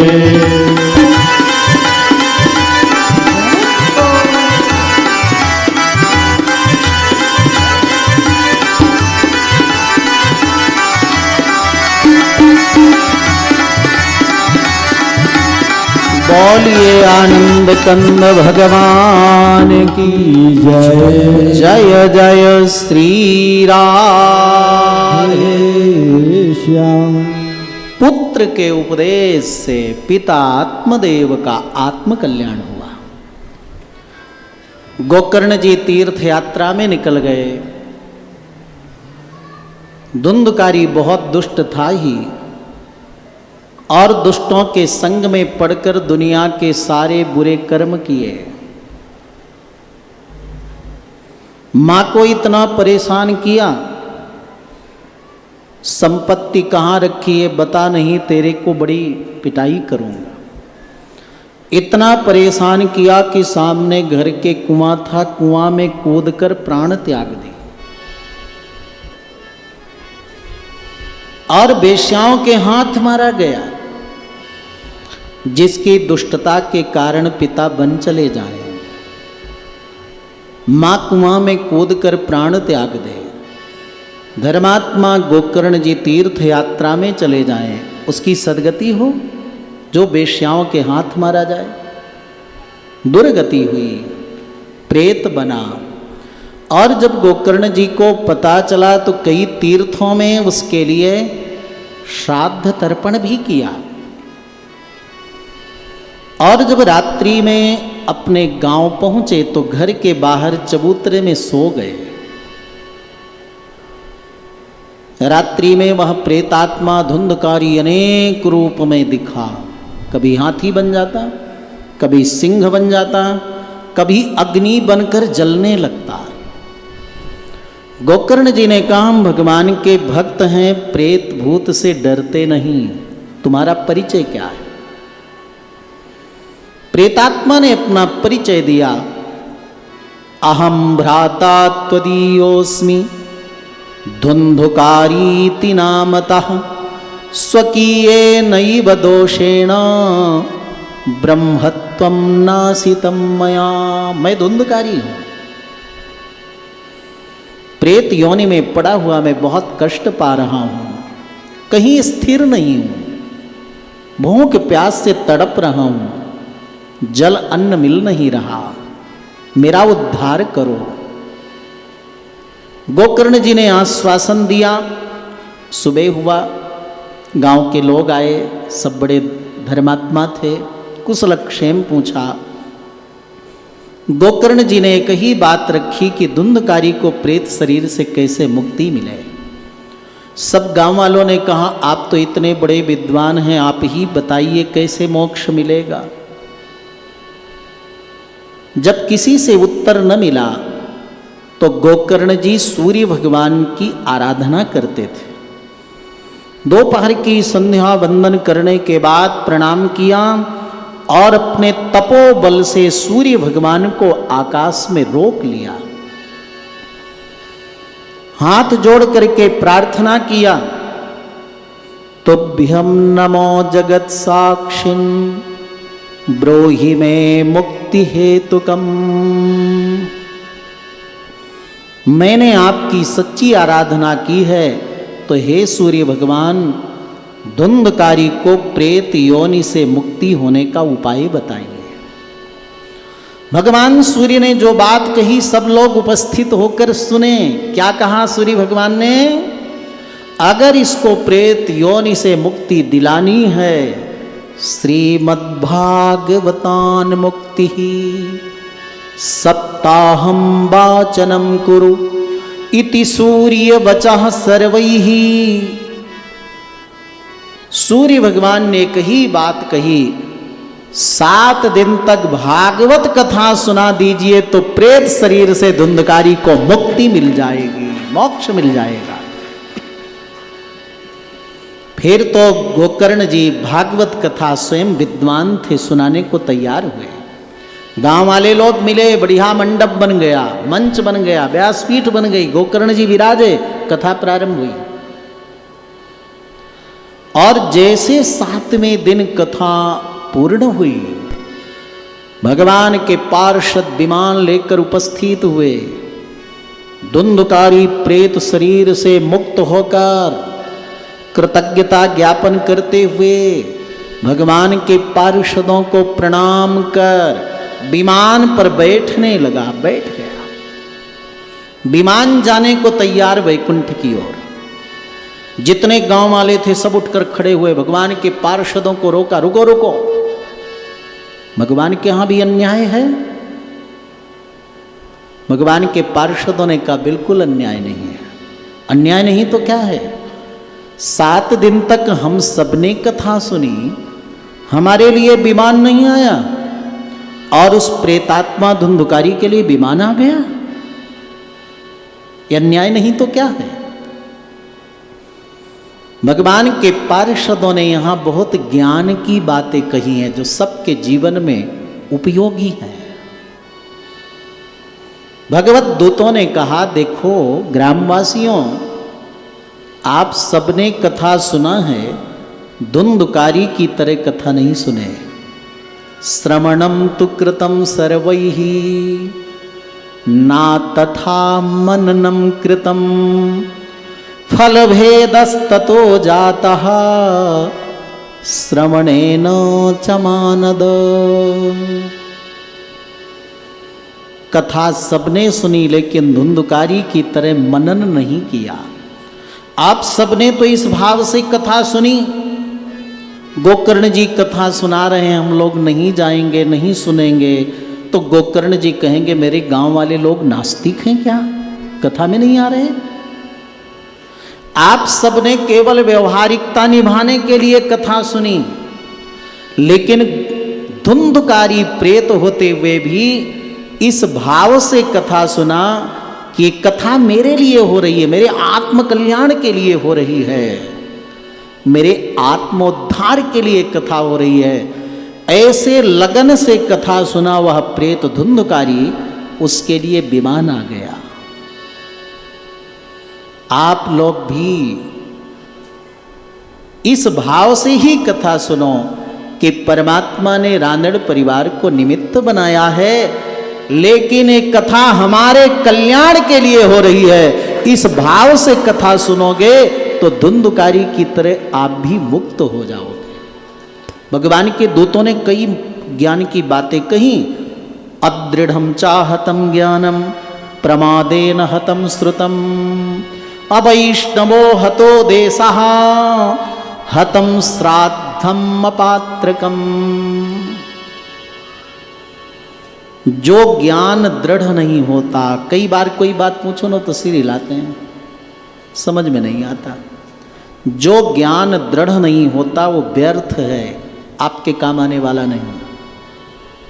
बोलिए आनंद कंद भगवान की जय। जय जय श्री राधे श्याम। पुत्र के उपदेश से पिता आत्मदेव का आत्म कल्याण हुआ। गोकर्ण जी तीर्थ यात्रा में निकल गए। धुंधकारी बहुत दुष्ट था ही, और दुष्टों के संग में पड़कर दुनिया के सारे बुरे कर्म किए। मां को इतना परेशान किया, संपत्ति कहाँ रखी है बता, नहीं तेरे को बड़ी पिटाई करूंगा। इतना परेशान किया कि सामने घर के कुआं था, कुआं में कूदकर प्राण त्याग दिए। और वेश्याओं के हाथ मारा गया, जिसकी दुष्टता के कारण पिता वन चले जाए। मां कुआं में कूदकर प्राण त्याग दे। धर्मात्मा गोकर्ण जी तीर्थ यात्रा में चले जाएं, उसकी सदगति हो जो वेश्याओं के हाथ मारा जाए। दुर्गति हुई, प्रेत बना। और जब गोकर्ण जी को पता चला तो कई तीर्थों में उसके लिए श्राद्ध तर्पण भी किया। और जब रात्रि में अपने गांव पहुंचे तो घर के बाहर चबूतरे में सो गए। रात्रि में वह प्रेतात्मा धुंधकारी अनेक रूप में दिखा। कभी हाथी बन जाता, कभी सिंह बन जाता, कभी अग्नि बनकर जलने लगता। गोकर्ण जी ने कहा, हम भगवान के भक्त हैं, प्रेत भूत से डरते नहीं, तुम्हारा परिचय क्या है? प्रेतात्मा ने अपना परिचय दिया। अहम भ्राता त्वदीयोऽस्मि धुंधुकारीति नामतः स्वकीयेनैव दोषेण ब्रह्मत्वं नासितं मया। मैं धुंधकारी हूं, प्रेत योनि में पड़ा हुआ मैं बहुत कष्ट पा रहा हूं, कहीं स्थिर नहीं हूं, भूख प्यास से तड़प रहा हूं, जल अन्न मिल नहीं रहा, मेरा उद्धार करो। गोकर्ण जी ने आश्वासन दिया। सुबह हुआ, गांव के लोग आए, सब बड़े धर्मात्मा थे, कुशल क्षेम पूछा। गोकर्ण जी ने एक ही बात रखी कि धुंधकारी को प्रेत शरीर से कैसे मुक्ति मिले। सब गांव वालों ने कहा, आप तो इतने बड़े विद्वान हैं, आप ही बताइए कैसे मोक्ष मिलेगा। जब किसी से उत्तर न मिला तो गोकर्ण जी सूर्य भगवान की आराधना करते थे। दोपहर की संध्या वंदन करने के बाद प्रणाम किया और अपने तपोबल से सूर्य भगवान को आकाश में रोक लिया। हाथ जोड़ करके प्रार्थना किया, तुभ्यं नमो जगत साक्षिन् ब्रोहि में मुक्ति हेतुकम। मैंने आपकी सच्ची आराधना की है, तो हे सूर्य भगवान, धुंधकारी को प्रेत योनि से मुक्ति होने का उपाय बताइए। भगवान सूर्य ने जो बात कही सब लोग उपस्थित होकर सुने। क्या कहा सूर्य भगवान ने? अगर इसको प्रेत योनि से मुक्ति दिलानी है, श्रीमद्भागवतान् मुक्तिः सप्ताहं वाचनं कुरु इति सूर्यवचः सर्वैः। सूर्य भगवान ने कही बात कही, 7 दिन तक भागवत कथा सुना दीजिए तो प्रेत शरीर से धुंधकारी को मुक्ति मिल जाएगी, मोक्ष मिल जाएगा। फिर तो गोकर्ण जी भागवत कथा स्वयं विद्वान थे, सुनाने को तैयार हुए। गांव वाले लोग मिले, बढ़िया मंडप बन गया, मंच बन गया, व्यासपीठ बन गई, गोकर्ण जी विराजे, कथा प्रारंभ हुई। और जैसे 7वें दिन कथा पूर्ण हुई, भगवान के पार्षद विमान लेकर उपस्थित हुए। धुंधकारी प्रेत शरीर से मुक्त होकर कृतज्ञता ज्ञापन करते हुए भगवान के पार्षदों को प्रणाम कर विमान पर बैठने लगा, बैठ गया। विमान जाने को तैयार वैकुंठ की ओर। जितने गांव वाले थे सब उठकर खड़े हुए, भगवान के पार्षदों को रोका, रुको रुको, भगवान के यहां भी अन्याय है। भगवान के पार्षदों ने कहा बिल्कुल अन्याय नहीं है। अन्याय नहीं तो क्या है? 7 दिन तक हम सबने कथा सुनी, हमारे लिए विमान नहीं आया और उस प्रेतात्मा धुंधकारी के लिए विमान आ गया। यह अन्याय नहीं तो क्या है? भगवान के पार्षदों ने यहां बहुत ज्ञान की बातें कही हैं जो सबके जीवन में उपयोगी हैं। भगवत दूतों ने कहा, देखो ग्रामवासियों, आप सबने कथा सुना है, धुंधकारी की तरह कथा नहीं सुने। श्रवणं तु कृतं सर्वैः ना तथा मननं कृतं फलभेदस्ततो जातः श्रवणेन च मानद। कथा सबने सुनी लेकिन धुंधकारी की तरह मनन नहीं किया। आप सबने तो इस भाव से कथा सुनी, गोकर्ण जी कथा सुना रहे हैं, हम लोग नहीं जाएंगे, नहीं सुनेंगे, तो गोकर्ण जी कहेंगे मेरे गांव वाले लोग नास्तिक हैं क्या, कथा में नहीं आ रहे? आप सबने केवल व्यवहारिकता निभाने के लिए कथा सुनी, लेकिन धुंधकारी प्रेत होते हुए भी इस भाव से कथा सुना कि कथा मेरे लिए हो रही है, मेरे आत्म कल्याण के लिए हो रही है, मेरे आत्मोद्धार के लिए कथा हो रही है। ऐसे लगन से कथा सुना वह प्रेत धुंधकारी, उसके लिए विमान आ गया। आप लोग भी इस भाव से ही कथा सुनो कि परमात्मा ने रानड़ परिवार को निमित्त बनाया है, लेकिन एक कथा हमारे कल्याण के लिए हो रही है। इस भाव से कथा सुनोगे तो धुंधकारी की तरह आप भी मुक्त हो जाओगे। भगवान के दूतों ने कई ज्ञान की बातें कही। अदृढ़ं चाहतं ज्ञानम प्रमादेन हतं श्रुतम अवैष्णवो हतो देशः हतं श्राद्धम अपात्रकम। जो ज्ञान दृढ़ नहीं होता, कई बार कोई बात पूछो ना तो सिर हिलाते हैं, समझ में नहीं आता। जो ज्ञान दृढ़ नहीं होता वो व्यर्थ है, आपके काम आने वाला नहीं।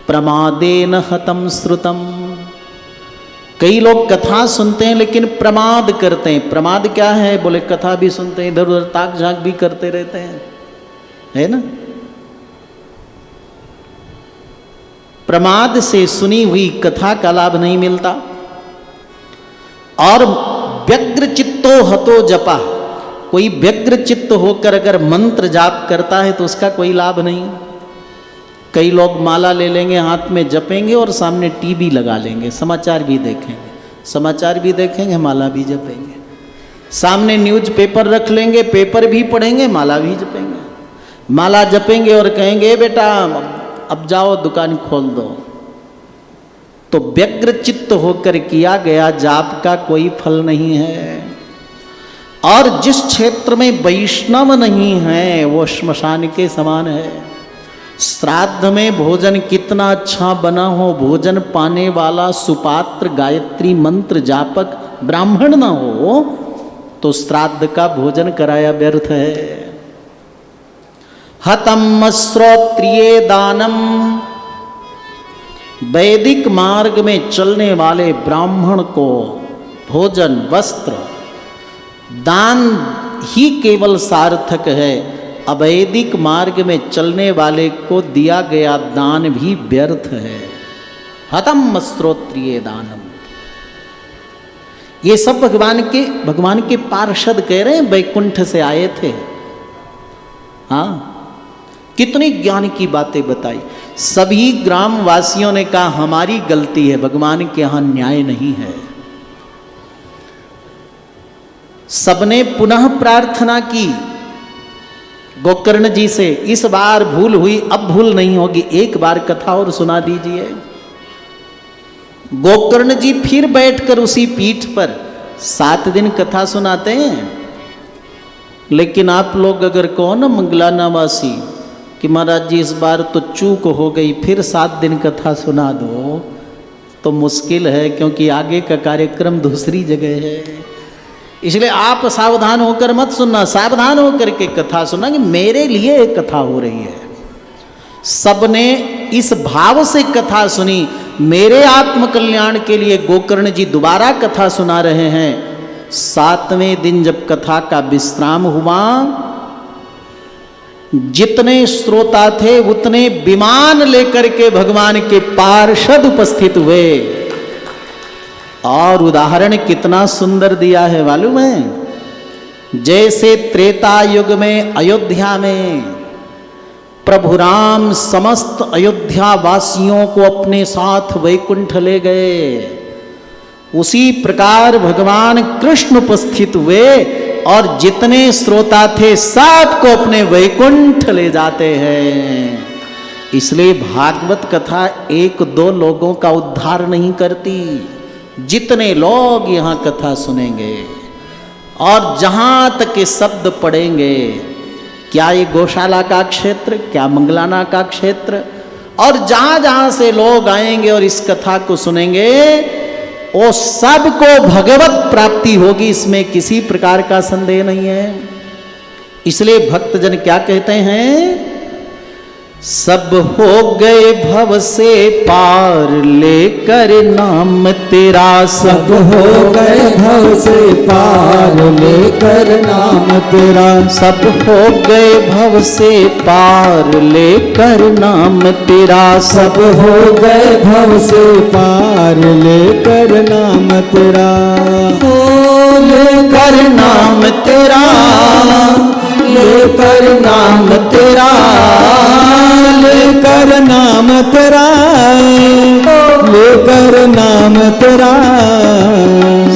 प्रमादेन हतं श्रुतम। कई लोग कथा सुनते हैं लेकिन प्रमाद करते हैं। प्रमाद क्या है? बोले कथा भी सुनते हैं, इधर उधर ताक झांक भी करते रहते हैं, है ना। प्रमाद से सुनी हुई कथा का लाभ नहीं मिलता। और व्यग्र चित्तो हतो जपा, कोई व्यग्र चित्त होकर अगर मंत्र जाप करता है तो उसका कोई लाभ नहीं। कई लोग माला ले लेंगे, हाथ में जपेंगे और सामने टीवी लगा लेंगे, समाचार भी देखेंगे, समाचार भी देखेंगे, माला भी जपेंगे। सामने न्यूज पेपर रख लेंगे, पेपर भी पढ़ेंगे, माला भी जपेंगे। माला जपेंगे और कहेंगे बेटा अब जाओ दुकान खोल दो। तो व्यग्र चित्त होकर किया गया जाप का कोई फल नहीं है। और जिस क्षेत्र में वैष्णव नहीं है वो श्मशान के समान है। श्राद्ध में भोजन कितना अच्छा बना हो, भोजन पाने वाला सुपात्र गायत्री मंत्र जापक ब्राह्मण ना हो तो श्राद्ध का भोजन कराया व्यर्थ है। हतम श्रोत्रिये दानम, वैदिक मार्ग में चलने वाले ब्राह्मण को भोजन वस्त्र दान ही केवल सार्थक है, अवैदिक मार्ग में चलने वाले को दिया गया दान भी व्यर्थ है। हतम श्रोत्रिये दानम, ये सब भगवान के पार्षद कह रहे हैं, वैकुंठ से आए थे। हाँ, कितनी ज्ञान की बातें बताई। सभी ग्रामवासियों ने कहा हमारी गलती है, भगवान के यहां न्याय नहीं है। सबने पुनः प्रार्थना की गोकर्ण जी से, इस बार भूल हुई, अब भूल नहीं होगी, एक बार कथा और सुना दीजिए। गोकर्ण जी फिर बैठकर उसी पीठ पर 7 दिन कथा सुनाते हैं। लेकिन आप लोग अगर कहो ना मंगलानावासी कि महाराज जी इस बार तो चूक हो गई, फिर 7 दिन कथा सुना दो, तो मुश्किल है, क्योंकि आगे का कार्यक्रम दूसरी जगह है। इसलिए आप सावधान होकर मत सुनना, सावधान होकर के कथा सुनना कि मेरे लिए एक कथा हो रही है। सबने इस भाव से कथा सुनी, मेरे आत्मकल्याण के लिए गोकर्ण जी दोबारा कथा सुना रहे हैं। 7वें दिन जब कथा का विश्राम हुआ, जितने श्रोता थे उतने विमान लेकर के भगवान के पार्षद उपस्थित हुए। और उदाहरण कितना सुंदर दिया है मालूम है? जैसे त्रेता युग में अयोध्या में प्रभु राम समस्त अयोध्या वासियों को अपने साथ वैकुंठ ले गए, उसी प्रकार भगवान कृष्ण उपस्थित हुए और जितने श्रोता थे सबको अपने वैकुंठ ले जाते हैं। इसलिए भागवत कथा 1-2 लोगों का उद्धार नहीं करती, जितने लोग यहाँ कथा सुनेंगे और जहाँ तक के शब्द पढ़ेंगे, क्या ये गौशाला का क्षेत्र, क्या मंगलाना का क्षेत्र, और जहाँ जहाँ से लोग आएंगे और इस कथा को सुनेंगे, वो सबको भगवत प्राप्ति होगी, इसमें किसी प्रकार का संदेह नहीं है। इसलिए भक्तजन क्या कहते हैं? सब हो गए भव से पार लेकर नाम तेरा, सब हो गए भव से पार लेकर नाम तेरा, सब हो गए भव से पार लेकर नाम तेरा, सब हो गए भव से पार लेकर नाम तेरा, हो लेकर नाम तेरा, लेकर नाम तेरा, लेकर नाम तेरा, लेकर नाम तेरा,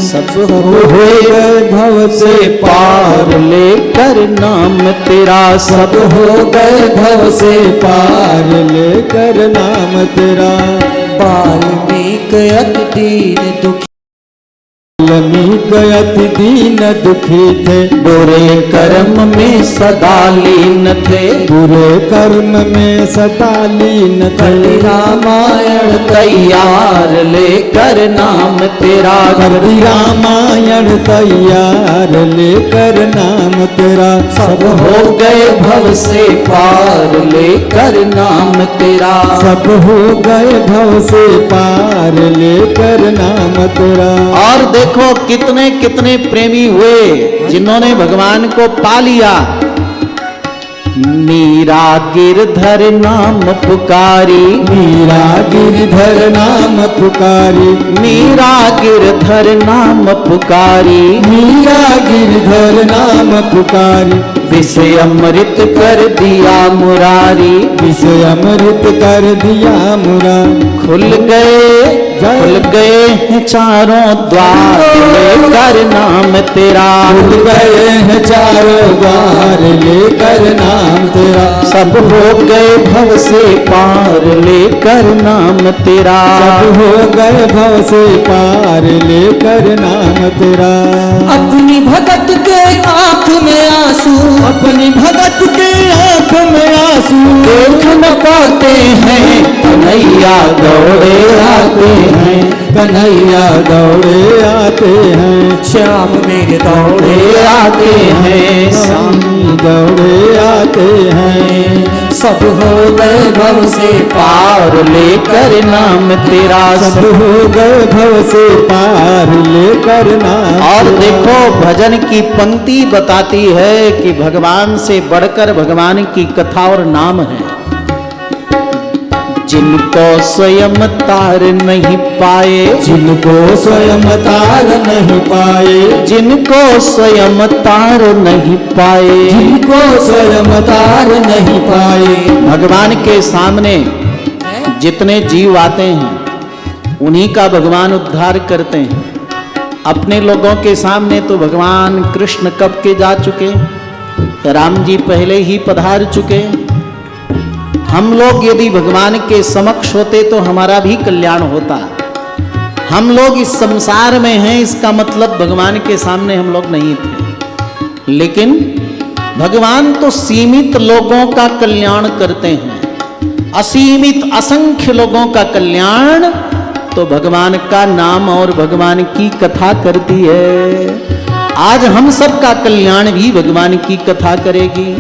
सब हो गए भव से पार लेकर नाम तेरा, सब हो गए भव से पार लेकर नाम तेरा। वाल्मीकि अति दीन दुखी, वाल्मीकि अति दीन दुखी थे, बुरे कर्म में सदा लीन थे, बुरे कर्म में सदा लीन थे, रामायण तैयार लेकर नाम तेरा, करी रामायण तैयार लेकर नाम तेरा, सब हो गए भव से पार लेकर नाम तेरा, सब हो गए भव से पार लेकर नाम तेरा। और देखो कितने कितने प्रेमी हुए जिन्होंने भगवान को पा लिया। मीरा गिरधर नाम पुकारी, मीरा गिरधर नाम पुकारी, मीरा गिरधर नाम पुकारी, मीरा गिरधर नाम पुकारी, विषय अमृत कर दिया मुरारी, विषय अमृत कर दिया मुरारी, खुल गए हैं चारों द्वार लेकर नाम तेरा, खुल गए हैं चारों द्वार लेकर नाम तेरा, सब हो गए भव से पार लेकर नाम तेरा, सब हो गए भव से पार लेकर नाम तेरा। अपनी भगत के आंख में आंसू, अपनी भगत के आंख आंख में आंसू देख न पाते हैं, कन्हैया दौड़े आते हैं, कन्हैया दौड़े आते हैं, श्याम मेरे दौड़े दौड़े आते हैं, स्वामी दौड़े आते हैं। सब हो गए भव से पार लेकर नाम तेरा। सब हो गए भव से पार लेकर नाम। और देखो भजन की पंक्ति बताती है कि भगवान से बढ़कर भगवान की कथा और नाम है। जिनको स्वयं तार नहीं पाए, जिनको स्वयं तार नहीं पाए, जिनको स्वयं तार नहीं पाए, जिनको स्वयं तार नहीं पाए। भगवान के सामने जितने जीव आते हैं उन्हीं का भगवान उद्धार करते हैं। अपने लोगों के सामने तो भगवान कृष्ण कब के जा चुके, राम जी पहले ही पधार चुके। हम लोग यदि भगवान के समक्ष होते तो हमारा भी कल्याण होता। हम लोग इस संसार में हैं, इसका मतलब भगवान के सामने हम लोग नहीं थे। लेकिन भगवान तो सीमित लोगों का कल्याण करते हैं, असीमित असंख्य लोगों का कल्याण तो भगवान का नाम और भगवान की कथा करती है। आज हम सबका कल्याण भी भगवान की कथा करेगी।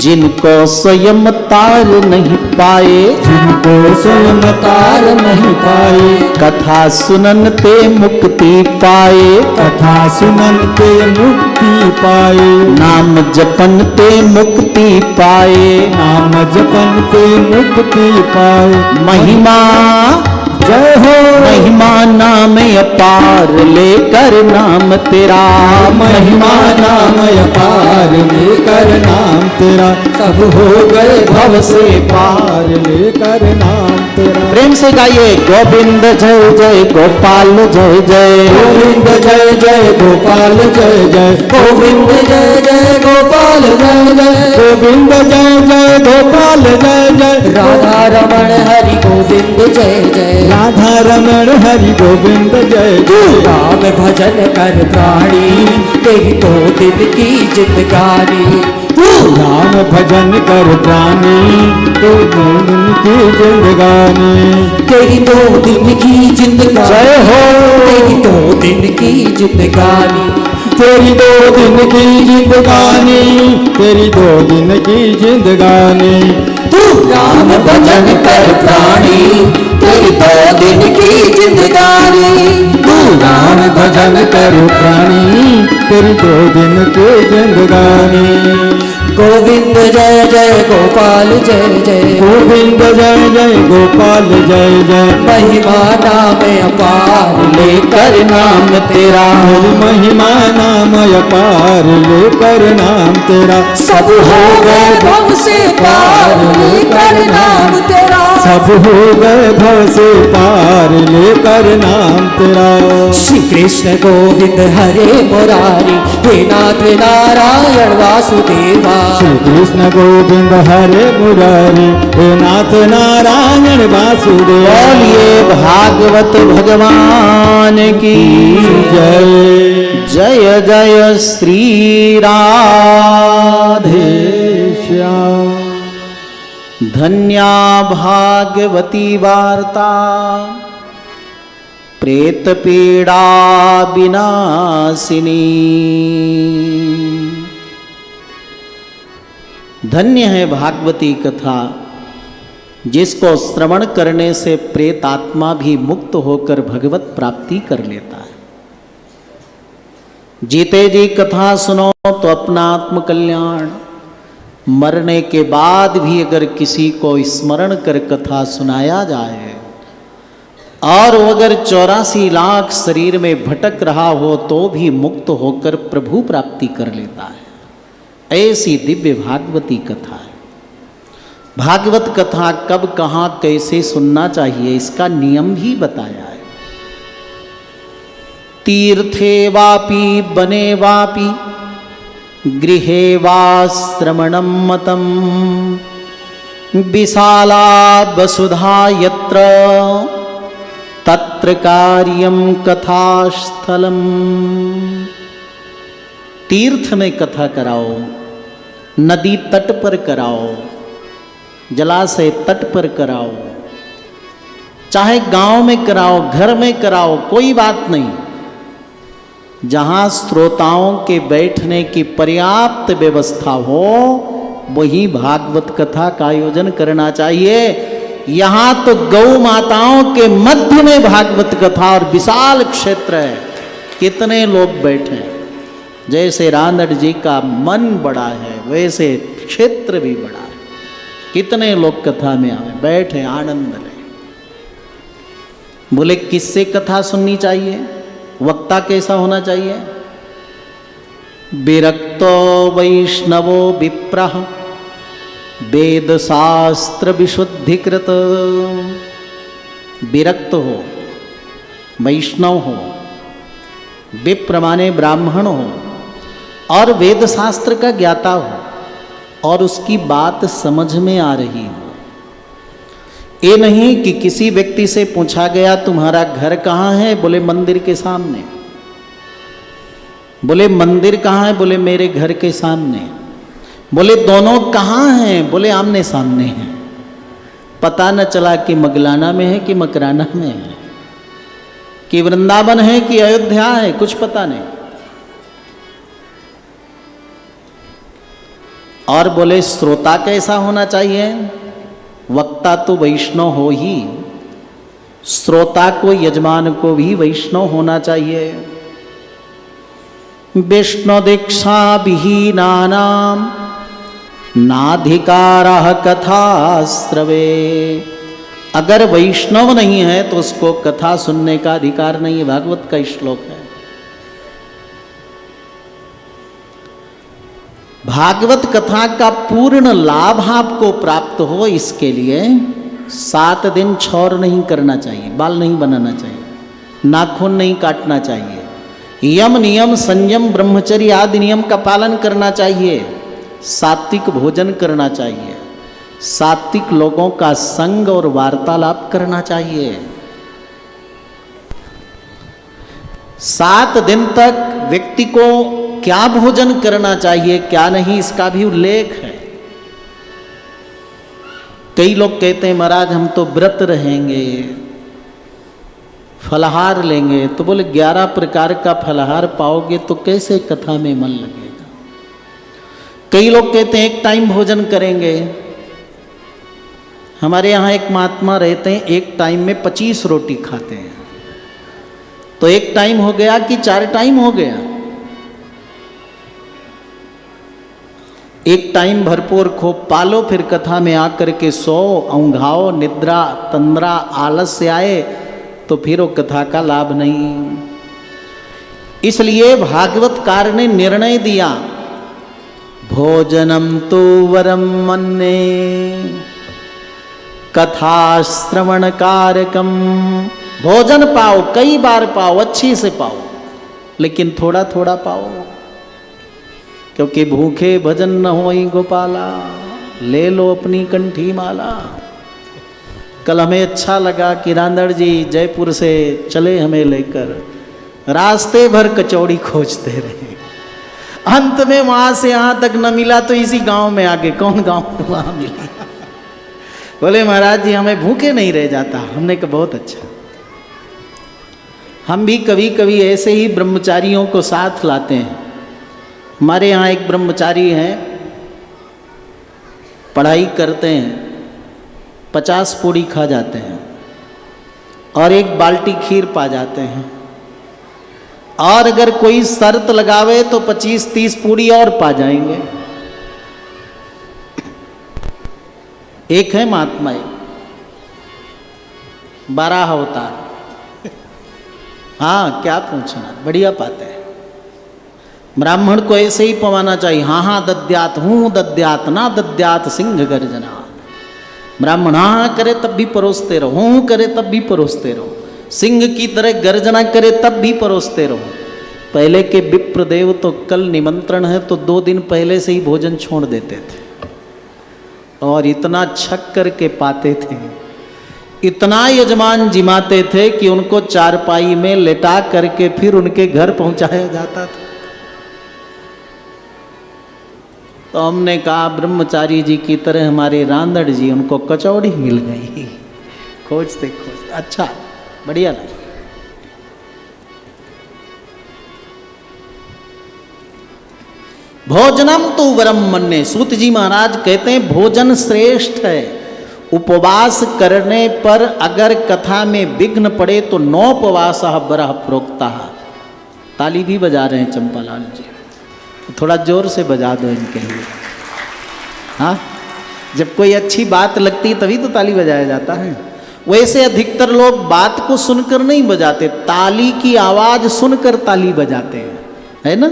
जिनको स्वयं तार नहीं पाए, जिनको स्वयं तार नहीं पाए, कथा सुननते मुक्ति पाए, कथा सुननते मुक्ति पाए, नाम जपनते मुक्ति पाए, नाम जपनते मुक्ति पाए। महिमा जय हो महिमा नाम अपार लेकर नाम तेरा, महिमा नाम अपार लेकर नाम तेरा। सब हो गए भव से पार लेकर नाम तेरा। प्रेम से गाइए गोविंद जय जय गोपाल जय जय, गोविंद जय जय गोपाल जय जय, गोविंद जय जय गोपाल जय जय, गोविंद जय जय गोपाल जय जय। राधा रमण हरि गोविंद जय जय, राधा रमण हरि गोविंद जय जय। राम भजन कर प्राणी तेरी तो दिन की जिंदगानी, राम भजन कर प्राणी तो दिन की जिंदगानी। तेरी दो दिन की जिंदगानी, जय हो तेरी दो दिन की जिंदगानी, तेरी 2 दिन की जिंदगानी, तेरी 2 दिन की जिंदगानी। तू राम भजन कर प्राणी तेरी दो दिन की जिंदगानी, तू राम भजन कर प्राणी तेरी 2 दिन की जिंदगानी। गोविंद जय जय गोपाल जय जय, गोविंद जय जय गोपाल जय जय। महिमा नाम अपार लेकर नाम तेरा, हरि महिमा नाम अपार लेकर नाम तेरा। सब हो गए भव से पार लेकर नाम तेरा, सब हो गए भव से पार लेकर नाम तेरा। श्री कृष्ण गोविंद हरे मुरारी, हे नाथ नारायण वासुदेवा, श्री कृष्ण गोविंद हरे मुरारी, हे नाथ नारायण वासुदेवा। बोलिए भागवत भगवान की जय जय जय श्री राधे श्याम। धन्या भागवती वार्ता प्रेत पीड़ा विनाशिनी। धन्य है भागवती कथा, जिसको श्रवण करने से प्रेत आत्मा भी मुक्त होकर भगवत प्राप्ति कर लेता है। जीते जी कथा सुनो तो अपना आत्म कल्याण, मरने के बाद भी अगर किसी को स्मरण कर कथा सुनाया जाए और वो अगर 84 लाख शरीर में भटक रहा हो तो भी मुक्त होकर प्रभु प्राप्ति कर लेता है। ऐसी दिव्य भागवती कथा है। भागवत कथा कब कहाँ कैसे सुनना चाहिए इसका नियम भी बताया है। तीर्थे वापि बने वापि गृहे वाश्रमणं मतम्, विशाला वसुधा यत्र तत्र कार्यं कथास्थलम्। तीर्थ में कथा कराओ, नदी तट पर कराओ, जलाशय तट पर कराओ, चाहे गांव में कराओ, घर में कराओ, कोई बात नहीं। जहां श्रोताओं के बैठने की पर्याप्त व्यवस्था हो वही भागवत कथा का आयोजन करना चाहिए। यहां तो गौ माताओं के मध्य में भागवत कथा और विशाल क्षेत्र है, कितने लोग बैठे हैं। जैसे रानड़ जी का मन बड़ा है वैसे क्षेत्र भी बड़ा है, कितने लोग कथा में आए, बैठे आनंद ले। बोले किससे कथा सुननी चाहिए, वक्ता कैसा होना चाहिए? विरक्तो वैष्णवो विप्रः वेद शास्त्र विशुद्धिकृत। विरक्त हो, वैष्णव हो, विप्र माने ब्राह्मण हो और वेद शास्त्र का ज्ञाता हो और उसकी बात समझ में आ रही हो। ये नहीं कि किसी व्यक्ति से पूछा गया तुम्हारा घर कहाँ है, बोले मंदिर के सामने। बोले मंदिर कहाँ है, बोले मेरे घर के सामने। बोले दोनों कहाँ हैं, बोले आमने सामने हैं। पता न चला कि मगलाना में है कि मकराना में है, कि वृंदावन है कि अयोध्या है, कुछ पता नहीं। और बोले श्रोता कैसा होना चाहिए? वक्ता तो वैष्णव हो ही, श्रोता को यजमान को भी वैष्णव होना चाहिए। विष्णु दीक्षा विहीनानाम नाधिकारः कथा श्रवे। अगर वैष्णव नहीं है तो उसको कथा सुनने का अधिकार नहीं है, भागवत का श्लोक है। भागवत कथा का पूर्ण लाभ आपको प्राप्त हो इसके लिए 7 दिन क्षौर नहीं करना चाहिए, बाल नहीं बनाना चाहिए, नाखून नहीं काटना चाहिए, यम नियम संयम ब्रह्मचर्य आदि नियम का पालन करना चाहिए, सात्विक भोजन करना चाहिए, सात्विक लोगों का संग और वार्तालाप करना चाहिए। 7 दिन तक व्यक्ति को क्या भोजन करना चाहिए क्या नहीं इसका भी उल्लेख है। कई लोग कहते हैं महाराज हम तो व्रत रहेंगे, फलाहार लेंगे, तो बोले 11 प्रकार का फलाहार पाओगे तो कैसे कथा में मन लगेगा। कई लोग कहते हैं एक टाइम भोजन करेंगे। हमारे यहाँ एक महात्मा रहते हैं, एक टाइम में 25 रोटी खाते हैं, तो एक टाइम हो गया कि 4 टाइम हो गया। एक टाइम भरपूर खूब पालो, फिर कथा में आकर के सो, औंघाओ, निद्रा तंद्रा आलस्य आए तो फिर वो कथा का लाभ नहीं। इसलिए भागवतकार ने निर्णय दिया भोजनम तो वरम मन्ये कथा श्रवण कारकम। भोजन पाओ, कई बार पाओ, अच्छी से पाओ, लेकिन थोड़ा थोड़ा पाओ, क्योंकि भूखे भजन न होई गोपाला, ले लो अपनी कंठी माला। कल हमें अच्छा लगा कि रांदड़ जी जयपुर से चले हमें लेकर, रास्ते भर कचौड़ी खोजते रहे, अंत में वहां से यहां तक न मिला तो इसी गांव में आगे, कौन गांव वहां मिला। बोले महाराज जी हमें भूखे नहीं रह जाता। हमने कहा बहुत अच्छा। हम भी कभी कभी ऐसे ही ब्रह्मचारियों को साथ लाते हैं। हमारे यहाँ एक ब्रह्मचारी हैं, पढ़ाई करते हैं, 50 पूड़ी खा जाते हैं और 1 बाल्टी खीर पा जाते हैं, और अगर कोई शर्त लगावे तो 25-30 पूड़ी और पा जाएंगे। एक है महात्मा 12 अवतार। हाँ क्या पूछना, बढ़िया पाते हैं। ब्राह्मण को ऐसे ही पवाना चाहिए, हाँ हाँ दद्यात, हूँ दद्यात, ना दद्यात सिंह गर्जना। ब्राह्मण हाँ करे तब भी परोसते रहो, हूँ करे तब भी परोसते रहो, सिंह की तरह गर्जना करे तब भी परोसते रहो। पहले के विप्रदेव तो कल निमंत्रण है तो 2 दिन पहले से ही भोजन छोड़ देते थे, और इतना छक करके पाते थे, इतना यजमान जिमाते थे कि उनको चारपाई में लेटा करके फिर उनके घर पहुंचाया जाता था। तो हमने कहा ब्रह्मचारी जी की तरह हमारे रांदड़ जी, उनको कचौड़ी मिल गई। खोजते खोजते अच्छा बढ़िया लगा। भोजनम तो वरम मन्ने, सूत जी महाराज कहते हैं भोजन श्रेष्ठ है। उपवास करने पर अगर कथा में विघ्न पड़े तो नौपवास बरह प्रोक्ता। ताली भी बजा रहे हैं चंपालाल जी, थोड़ा जोर से बजा दो इनके लिए। हाँ, जब कोई अच्छी बात लगती है तभी तो ताली बजाया जाता है। वैसे अधिकतर लोग बात को सुनकर नहीं बजाते, ताली की आवाज सुनकर ताली बजाते हैं, है ना।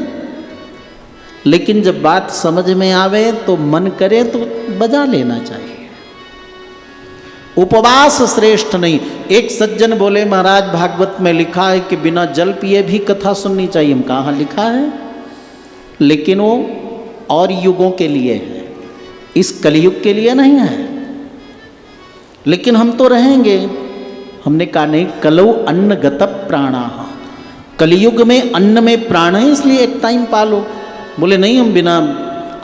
लेकिन जब बात समझ में आवे तो मन करे तो बजा लेना चाहिए। उपवास श्रेष्ठ नहीं। एक सज्जन बोले महाराज भागवत में लिखा है कि बिना जल पिए भी कथा सुननी चाहिए। हम कहाँ लिखा है, लेकिन वो और युगों के लिए है, इस कलयुग के लिए नहीं है। लेकिन हम तो रहेंगे। हमने कहा नहीं, कलौ अन्न गत प्राणा, कलयुग में अन्न में प्राण है, इसलिए एक टाइम पालो। बोले नहीं, हम बिना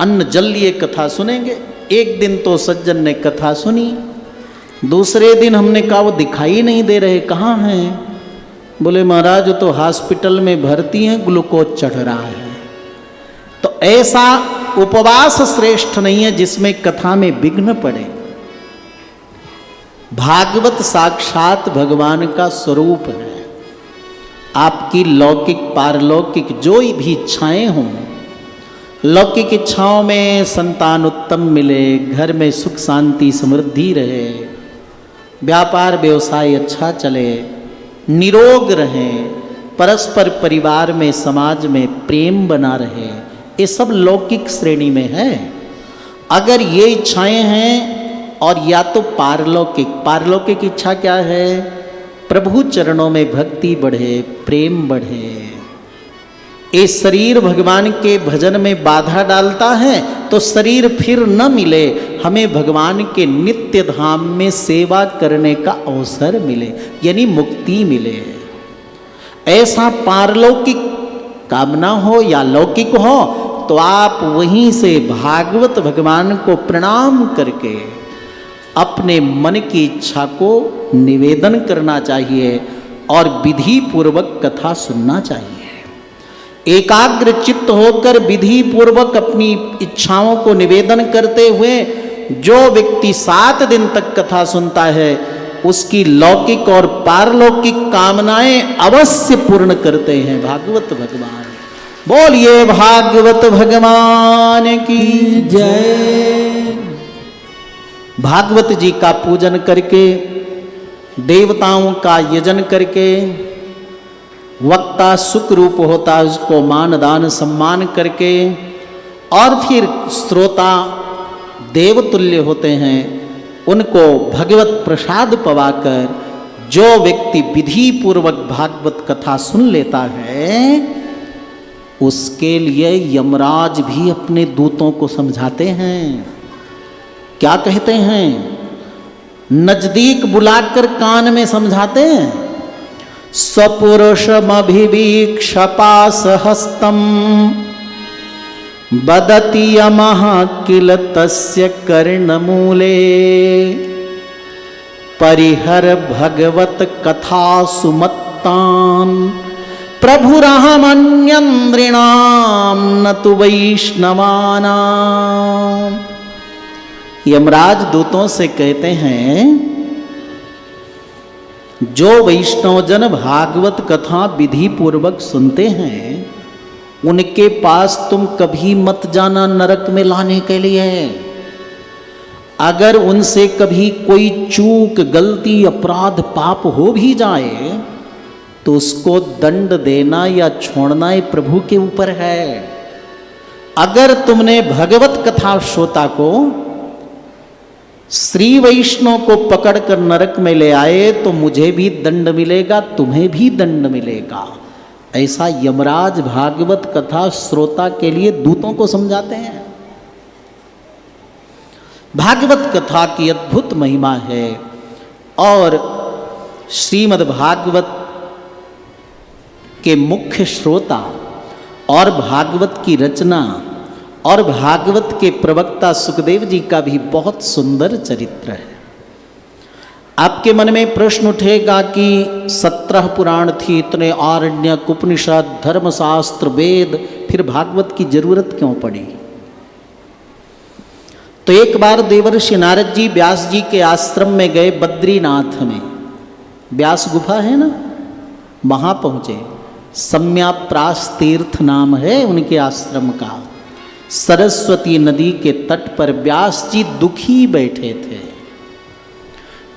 अन्न जल लिए कथा सुनेंगे। एक दिन तो सज्जन ने कथा सुनी, दूसरे दिन हमने कहा वो दिखाई नहीं दे रहे, कहाँ हैं? बोले महाराज तो हॉस्पिटल में भर्ती हैं, ग्लूकोज चढ़ रहा है। तो ऐसा उपवास श्रेष्ठ नहीं है जिसमें कथा में विघ्न पड़े। भागवत साक्षात भगवान का स्वरूप है। आपकी लौकिक पारलौकिक जो भी इच्छाएं हों, लौकिक इच्छाओं में संतान उत्तम मिले, घर में सुख शांति समृद्धि रहे, व्यापार व्यवसाय अच्छा चले, निरोग रहें, परस्पर परिवार में समाज में प्रेम बना रहे, ये सब लौकिक श्रेणी में है। अगर ये इच्छाएं हैं, और या तो पारलौकिक इच्छा क्या है? प्रभु चरणों में भक्ति बढ़े, प्रेम बढ़े। ये शरीर भगवान के भजन में बाधा डालता है तो शरीर फिर न मिले, हमें भगवान के नित्य धाम में सेवा करने का अवसर मिले, यानी मुक्ति मिले। ऐसा पारलौकिक कामना हो या लौकिक हो तो आप वहीं से भागवत भगवान को प्रणाम करके अपने मन की इच्छा को निवेदन करना चाहिए और विधि पूर्वक कथा सुनना चाहिए। एकाग्र चित्त होकर विधि पूर्वक अपनी इच्छाओं को निवेदन करते हुए जो व्यक्ति 7 दिन तक कथा सुनता है उसकी लौकिक और पारलौकिक कामनाएं अवश्य पूर्ण करते हैं भागवत भगवान। बोलिए भागवत भगवान की जय। भागवत जी का पूजन करके, देवताओं का यजन करके, वक्ता सुख रूप होता है उसको मान दान सम्मान करके, और फिर श्रोता देवतुल्य होते हैं उनको भगवत प्रसाद पवाकर जो व्यक्ति विधि पूर्वक भागवत कथा सुन लेता है उसके लिए यमराज भी अपने दूतों को समझाते हैं। क्या कहते हैं? नजदीक बुलाकर कान में समझाते हैं। स्वपुरुषमभिवीक्ष पाशहस्तम बदति यमः किल तस्य कर्णमूले परिहर भगवत कथा सुमत्तान प्रभुरहमन्यन्द्रिणाम न तु वैष्णवानाम। यमराज दूतों से कहते हैं जो वैष्णवजन भागवत कथा विधि पूर्वक सुनते हैं उनके पास तुम कभी मत जाना नरक में लाने के लिए। अगर उनसे कभी कोई चूक गलती अपराध पाप हो भी जाए तो उसको दंड देना या छोड़ना ये प्रभु के ऊपर है। अगर तुमने भगवत कथा श्रोता को श्री वैष्णव को पकड़कर नरक में ले आए तो मुझे भी दंड मिलेगा, तुम्हें भी दंड मिलेगा। ऐसा यमराज भागवत कथा श्रोता के लिए दूतों को समझाते हैं। भागवत कथा की अद्भुत महिमा है और श्रीमद् भागवत के मुख्य श्रोता और भागवत की रचना और भागवत के प्रवक्ता सुखदेव जी का भी बहुत सुंदर चरित्र है। आपके मन में प्रश्न उठेगा कि 17 पुराण थी, इतने आरण्यक, उपनिषद, धर्मशास्त्र, वेद, फिर भागवत की जरूरत क्यों पड़ी? तो एक बार देवर्षि नारद जी व्यास जी के आश्रम में गए, बद्रीनाथ में व्यास गुफा है ना, वहां पहुंचे। सम्याप्रास तीर्थ नाम है उनके आश्रम का। सरस्वती नदी के तट पर व्यास जी दुखी बैठे थे।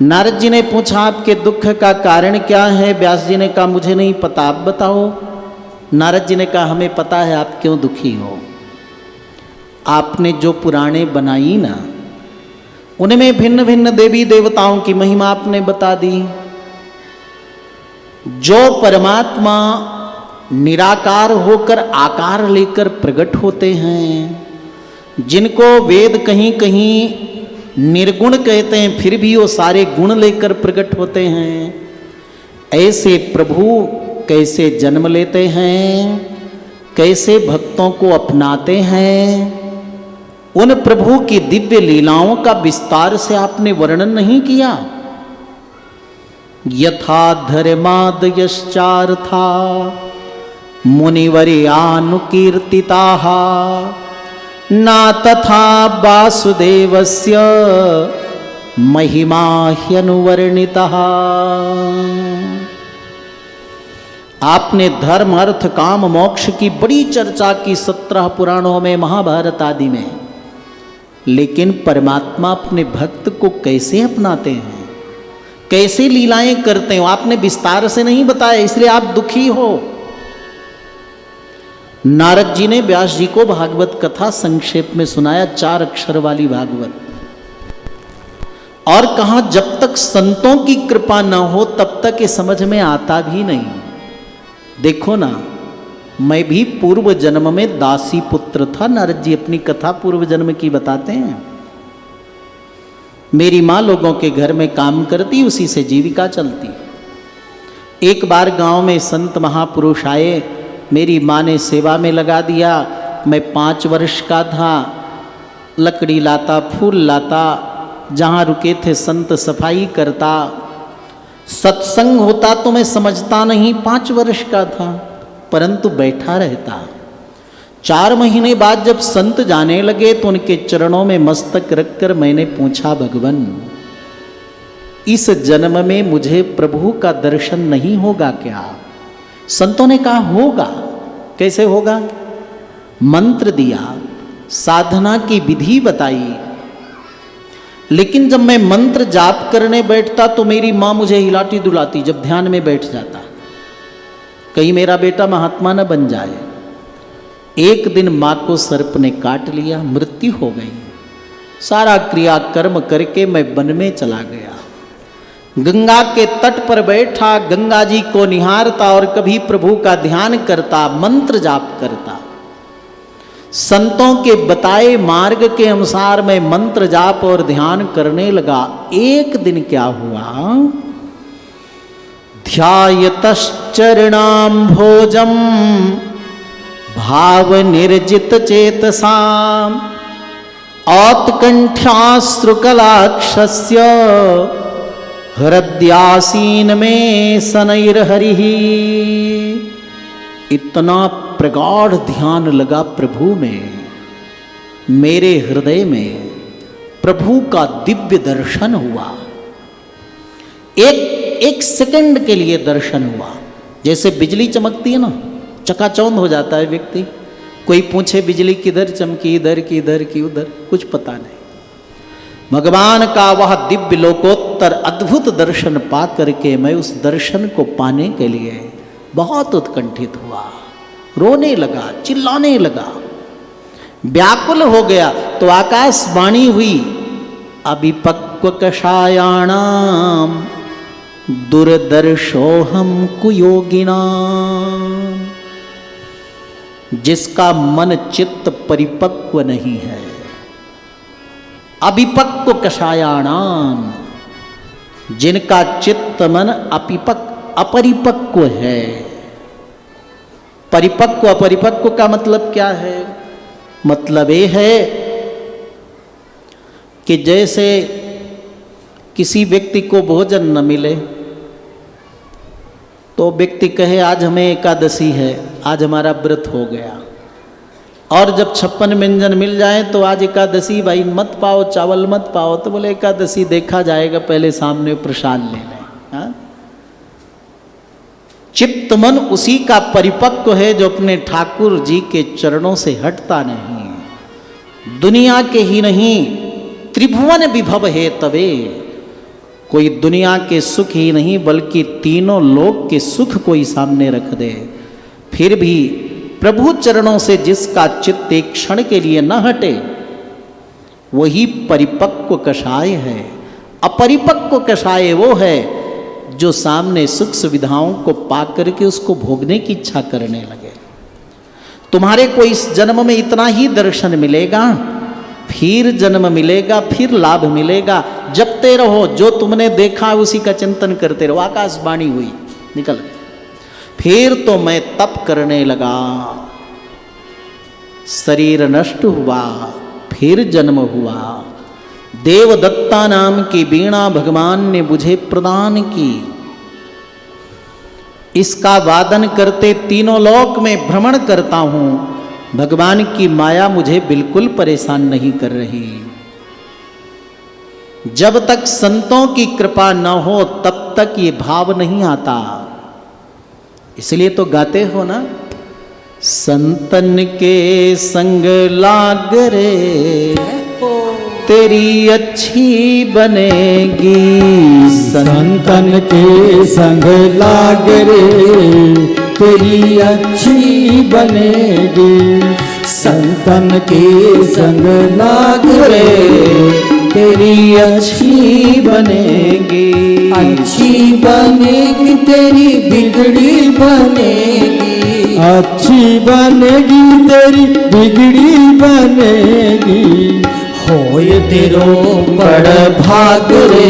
नारद जी ने पूछा, आपके दुख का कारण क्या है? व्यास जी ने कहा, मुझे नहीं पता, आप बताओ। नारद जी ने कहा, हमें पता है आप क्यों दुखी हो। आपने जो पुराणे बनाई ना, उनमें भिन्न भिन्न देवी देवताओं की महिमा आपने बता दी। जो परमात्मा निराकार होकर आकार लेकर प्रकट होते हैं, जिनको वेद कहीं कहीं निर्गुण कहते हैं, फिर भी वो सारे गुण लेकर प्रकट होते हैं, ऐसे प्रभु कैसे जन्म लेते हैं, कैसे भक्तों को अपनाते हैं, उन प्रभु की दिव्य लीलाओं का विस्तार से आपने वर्णन नहीं किया। यथा धर्मादयश्चार्था मुनिवर्यानुकीर्तिताः ना तथा वासुदेवस्य महिमा ह्यनुवर्णितः। आपने धर्म, अर्थ, काम, मोक्ष की बड़ी चर्चा की 17 पुराणों में, महाभारत आदि में, लेकिन परमात्मा अपने भक्त को कैसे अपनाते हैं, कैसे लीलाएं करते हो, आपने विस्तार से नहीं बताया, इसलिए आप दुखी हो। नारद जी ने व्यास जी को भागवत कथा संक्षेप में सुनाया, 4 अक्षर वाली भागवत, और कहा जब तक संतों की कृपा न हो तब तक ये समझ में आता भी नहीं। देखो ना, मैं भी पूर्व जन्म में दासी पुत्र था। नारद जी अपनी कथा पूर्व जन्म की बताते हैं। मेरी माँ लोगों के घर में काम करती, उसी से जीविका चलती। एक बार गांव में संत महापुरुष आए, मेरी माँ ने सेवा में लगा दिया। मैं 5 वर्ष का था, लकड़ी लाता, फूल लाता, जहाँ रुके थे संत सफाई करता। सत्संग होता तो मैं समझता नहीं, 5 वर्ष का था, परंतु बैठा रहता। 4 महीने बाद जब संत जाने लगे तो उनके चरणों में मस्तक रखकर मैंने पूछा, भगवान इस जन्म में मुझे प्रभु का दर्शन नहीं होगा क्या? संतों ने कहा होगा। कैसे होगा? मंत्र दिया, साधना की विधि बताई। लेकिन जब मैं मंत्र जाप करने बैठता तो मेरी माँ मुझे हिलाती डुलाती, जब ध्यान में बैठ जाता, कहीं मेरा बेटा महात्मा न बन जाए। एक दिन माँ को सर्प ने काट लिया, मृत्यु हो गई। सारा क्रिया कर्म करके मैं वन में चला गया। गंगा के तट पर बैठा, गंगा जी को निहारता और कभी प्रभु का ध्यान करता, मंत्र जाप करता। संतों के बताए मार्ग के अनुसार मैं मंत्र जाप और ध्यान करने लगा। एक दिन क्या हुआ, ध्यायतश्चरणाम भोजम भाव निर्जित चेतसाम औत्कंठ्याश्रुकलाक्षस्य हृदयासीन में शनैर्हरिः। इतना प्रगाढ़ ध्यान लगा प्रभु में, मेरे हृदय में प्रभु का दिव्य दर्शन हुआ। एक सेकंड के लिए दर्शन हुआ। जैसे बिजली चमकती है ना, चकाचौंध हो जाता है व्यक्ति। कोई पूछे बिजली किधर चमकी, इधर की इधर की उधर, कुछ पता नहीं। भगवान का वह दिव्य लोकोत्तर अद्भुत दर्शन पा करके मैं उस दर्शन को पाने के लिए बहुत उत्कंठित हुआ, रोने लगा, चिल्लाने लगा, व्याकुल हो गया। तो आकाशवाणी हुई, अभिपक्व कषायाणाम दुर्दर्शोहम कुयोगिनाम। जिसका मन चित्त परिपक्व नहीं है, अभिपक्व कषायाणाम, जिनका चित्त मन अपरिपक्व है। परिपक्व अपरिपक्व का मतलब क्या है? मतलब ये है कि जैसे किसी व्यक्ति को भोजन न मिले तो व्यक्ति कहे आज हमें एकादशी है, आज हमारा व्रत हो गया, और जब 56 व्यंजन मिल जाए तो आज एकादशी भाई मत पाओ, चावल मत पाओ, तो बोले एकादशी देखा जाएगा, पहले सामने प्रसाद ले लें। हाँ? चित्त मन उसी का परिपक्व है जो अपने ठाकुर जी के चरणों से हटता नहीं। दुनिया के ही नहीं त्रिभुवन विभव है तवे, कोई दुनिया के सुख ही नहीं बल्कि तीनों लोक के सुख कोई सामने रख दे, फिर भी प्रभु चरणों से जिसका चित्त एक क्षण के लिए न हटे वही परिपक्व कषाय है। अपरिपक्व कषाय वो है जो सामने सुख सुविधाओं को पा करके उसको भोगने की इच्छा करने लगे। तुम्हारे को इस जन्म में इतना ही दर्शन मिलेगा, फिर जन्म मिलेगा, फिर लाभ मिलेगा, जपते रहो, जो तुमने देखा उसी का चिंतन करते रहो। आकाशवाणी हुई निकल, फिर तो मैं तप करने लगा, शरीर नष्ट हुआ, फिर जन्म हुआ, देवदत्ता नाम की वीणा भगवान ने मुझे प्रदान की, इसका वादन करते तीनों लोक में भ्रमण करता हूं, भगवान की माया मुझे बिल्कुल परेशान नहीं कर रही। जब तक संतों की कृपा न हो तब तक ये भाव नहीं आता, इसलिए तो गाते हो ना, संतन के संग लाग रे तेरी अच्छी बनेगी, संतन के संग लाग रे तेरी अच्छी बनेगी, संतन के संग लाग रे तेरी अच्छी बनेगी, अच्छी बनेगी तेरी बिगड़ी बनेगी, अच्छी बनेगी तेरी बिगड़ी बनेगी, होए तेरो बड़ भाग रे,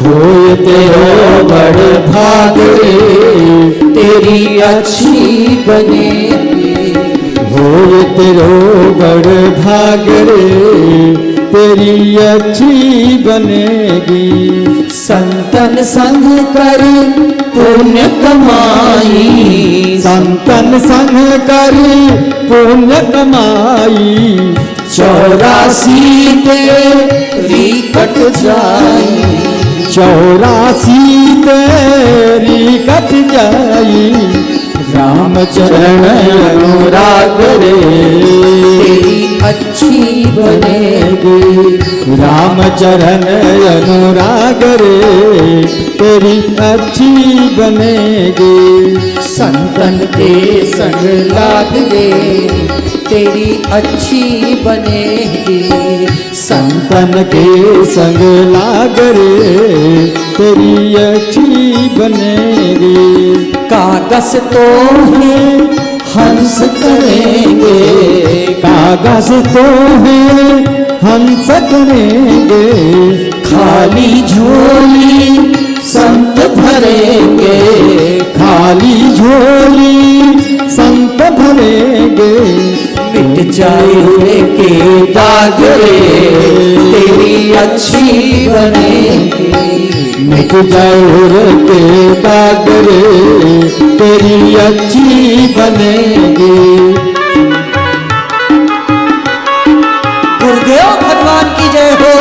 होए तेरो बड़ भाग रे तेरी अच्छी बनेगी, होए तेरो बड़ भाग रे तेरी अच्छी बनेगी, संतन संग कर पुण्य कमाई, संतन संग कर पुण्य कमाई, 84 तेरी कट जाई, 84 तेरी कट जाई, राम चरण अनुराग रे तेरी अच्छी बनेगी, राम चरण अनुराग रे तेरी अच्छी बनेगी, संतन के संग लाग रे तेरी अच्छी बनेगी, संतन के संग लाग रे तेरी अच्छी बनेगी, कागज तो है हंस करेंगे, कागज तो है हंस करेंगे, खाली झोली संत भरेंगे, खाली झोली संत भरेंगे, मिट जाए के दाग रे तेरी अच्छी बनेगी, मिट जाए के दाग रे तेरी अच्छी बनेगी। गुरुदेव भगवान की जय हो।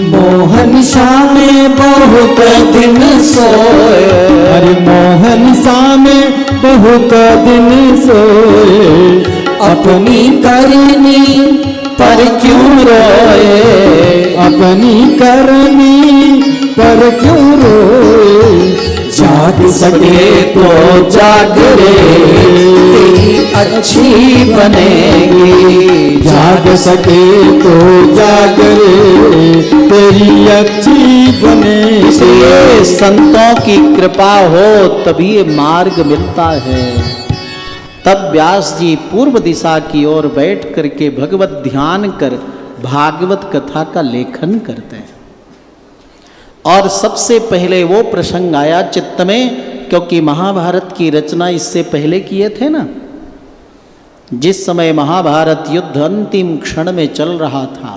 मोहन शाह में बहुत दिन सोए, हरि मोहन शाह में बहुत दिन सोए, अपनी करनी पर क्यों रोए, अपनी करनी पर क्यों रोए, जाग सके तो जाग रे तेरी अच्छी बनेगी, जाग सके तो जागरे तेरी अच्छी बने इसलिए संतों की कृपा हो तभी ये मार्ग मिलता है। तब व्यास जी पूर्व दिशा की ओर बैठ करके भगवत ध्यान कर भागवत कथा का लेखन करते हैं। और सबसे पहले वो प्रसंग आया चित्त में, क्योंकि महाभारत की रचना इससे पहले किए थे ना। जिस समय महाभारत युद्ध अंतिम क्षण में चल रहा था,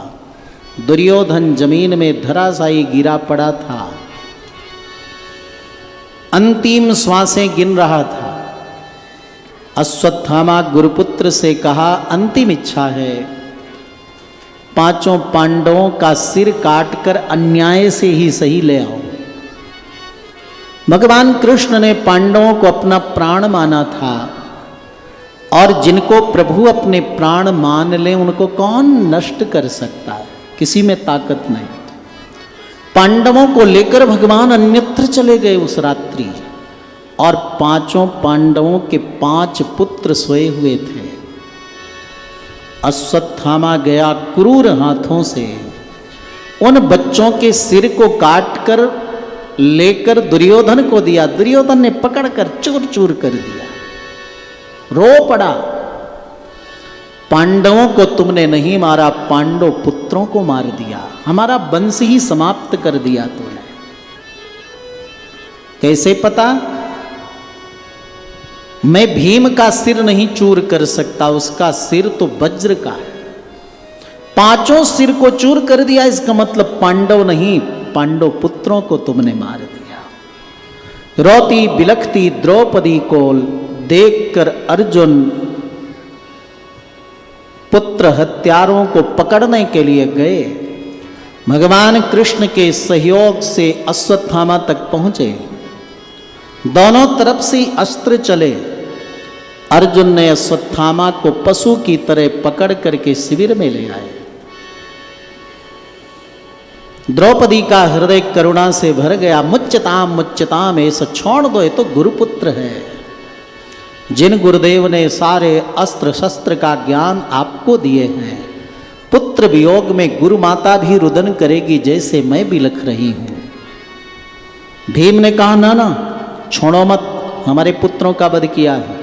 दुर्योधन जमीन में धराशायी गिरा पड़ा था, अंतिम श्वासें गिन रहा था। अश्वत्थामा गुरुपुत्र से कहा, अंतिम इच्छा है, पांचों पांडवों का सिर काटकर अन्याय से ही सही ले आओ। भगवान कृष्ण ने पांडवों को अपना प्राण माना था, और जिनको प्रभु अपने प्राण मान ले उनको कौन नष्ट कर सकता है, किसी में ताकत नहीं। पांडवों को लेकर भगवान अन्यत्र चले गए उस रात्रि, और पांचों पांडवों के 5 पुत्र सोए हुए थे। अश्वत्थामा गया क्रूर हाथों से उन बच्चों के सिर को काटकर लेकर दुर्योधन को दिया। दुर्योधन ने पकड़कर चूर चूर कर दिया, रो पड़ा, पांडवों को तुमने नहीं मारा, पांडव पुत्रों को मार दिया, हमारा वंश ही समाप्त कर दिया तूने। कैसे पता? मैं भीम का सिर नहीं चूर कर सकता, उसका सिर तो वज्र का है। 5 सिर को चूर कर दिया, इसका मतलब पांडव नहीं, पांडव पुत्रों को तुमने मार दिया। रोती बिलखती द्रौपदी को देखकर अर्जुन पुत्र हत्यारों को पकड़ने के लिए गए। भगवान कृष्ण के सहयोग से अश्वत्थामा तक पहुंचे। दोनों तरफ से अस्त्र चले। अर्जुन ने अश्वत्थामा को पशु की तरह पकड़ करके शिविर में ले आए। द्रौपदी का हृदय करुणा से भर गया। मुच्यताम मुच्यताम, ऐसा छोड़ दो, ये तो गुरुपुत्र है। जिन गुरुदेव ने सारे अस्त्र शस्त्र का ज्ञान आपको दिए हैं, पुत्र वियोग में गुरु माता भी रुदन करेगी जैसे मैं बिलख रही हूं। भीम ने कहा, ना ना छोड़ो मत, हमारे पुत्रों का वध किया है,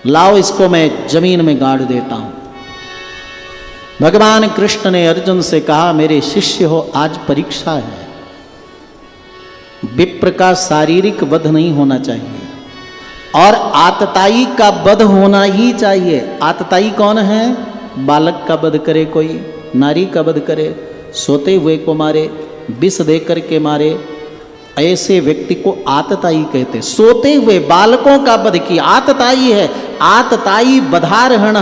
लाओ इसको मैं जमीन में गाड़ देता हूं। भगवान कृष्ण ने अर्जुन से कहा, मेरे शिष्य हो, आज परीक्षा है। विप्र का शारीरिक वध नहीं होना चाहिए और आतताई का वध होना ही चाहिए। आतताई कौन है? बालक का वध करे, कोई नारी का वध करे, सोते हुए को मारे, विष दे करके मारे, ऐसे व्यक्ति को आतताई कहते। सोते हुए बालकों का वध किया, आतताई है। आतताई बधारहण,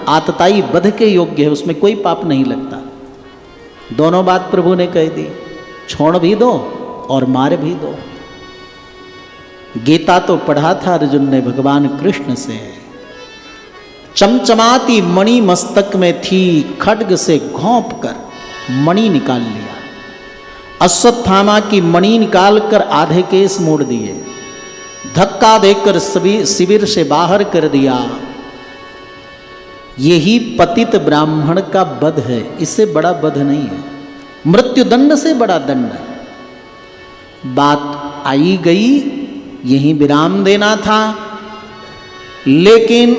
आतताई वध के योग्य है, उसमें कोई पाप नहीं लगता। दोनों बात प्रभु ने कह दी, छोड़ भी दो और मार भी दो। गीता तो पढ़ा था अर्जुन ने भगवान कृष्ण से। चमचमाती मणि मस्तक में थी, खड्ग से घोंप कर मणि निकाल लिया। अश्वत्थामा की मणि निकालकर आधे केस मोड़ दिए, धक्का देकर सभी शिविर से बाहर कर दिया। यही पतित ब्राह्मण का वध है, इससे बड़ा वध नहीं है, मृत्यु दंड से बड़ा दंड है। बात आई गई, यहीं विराम देना था, लेकिन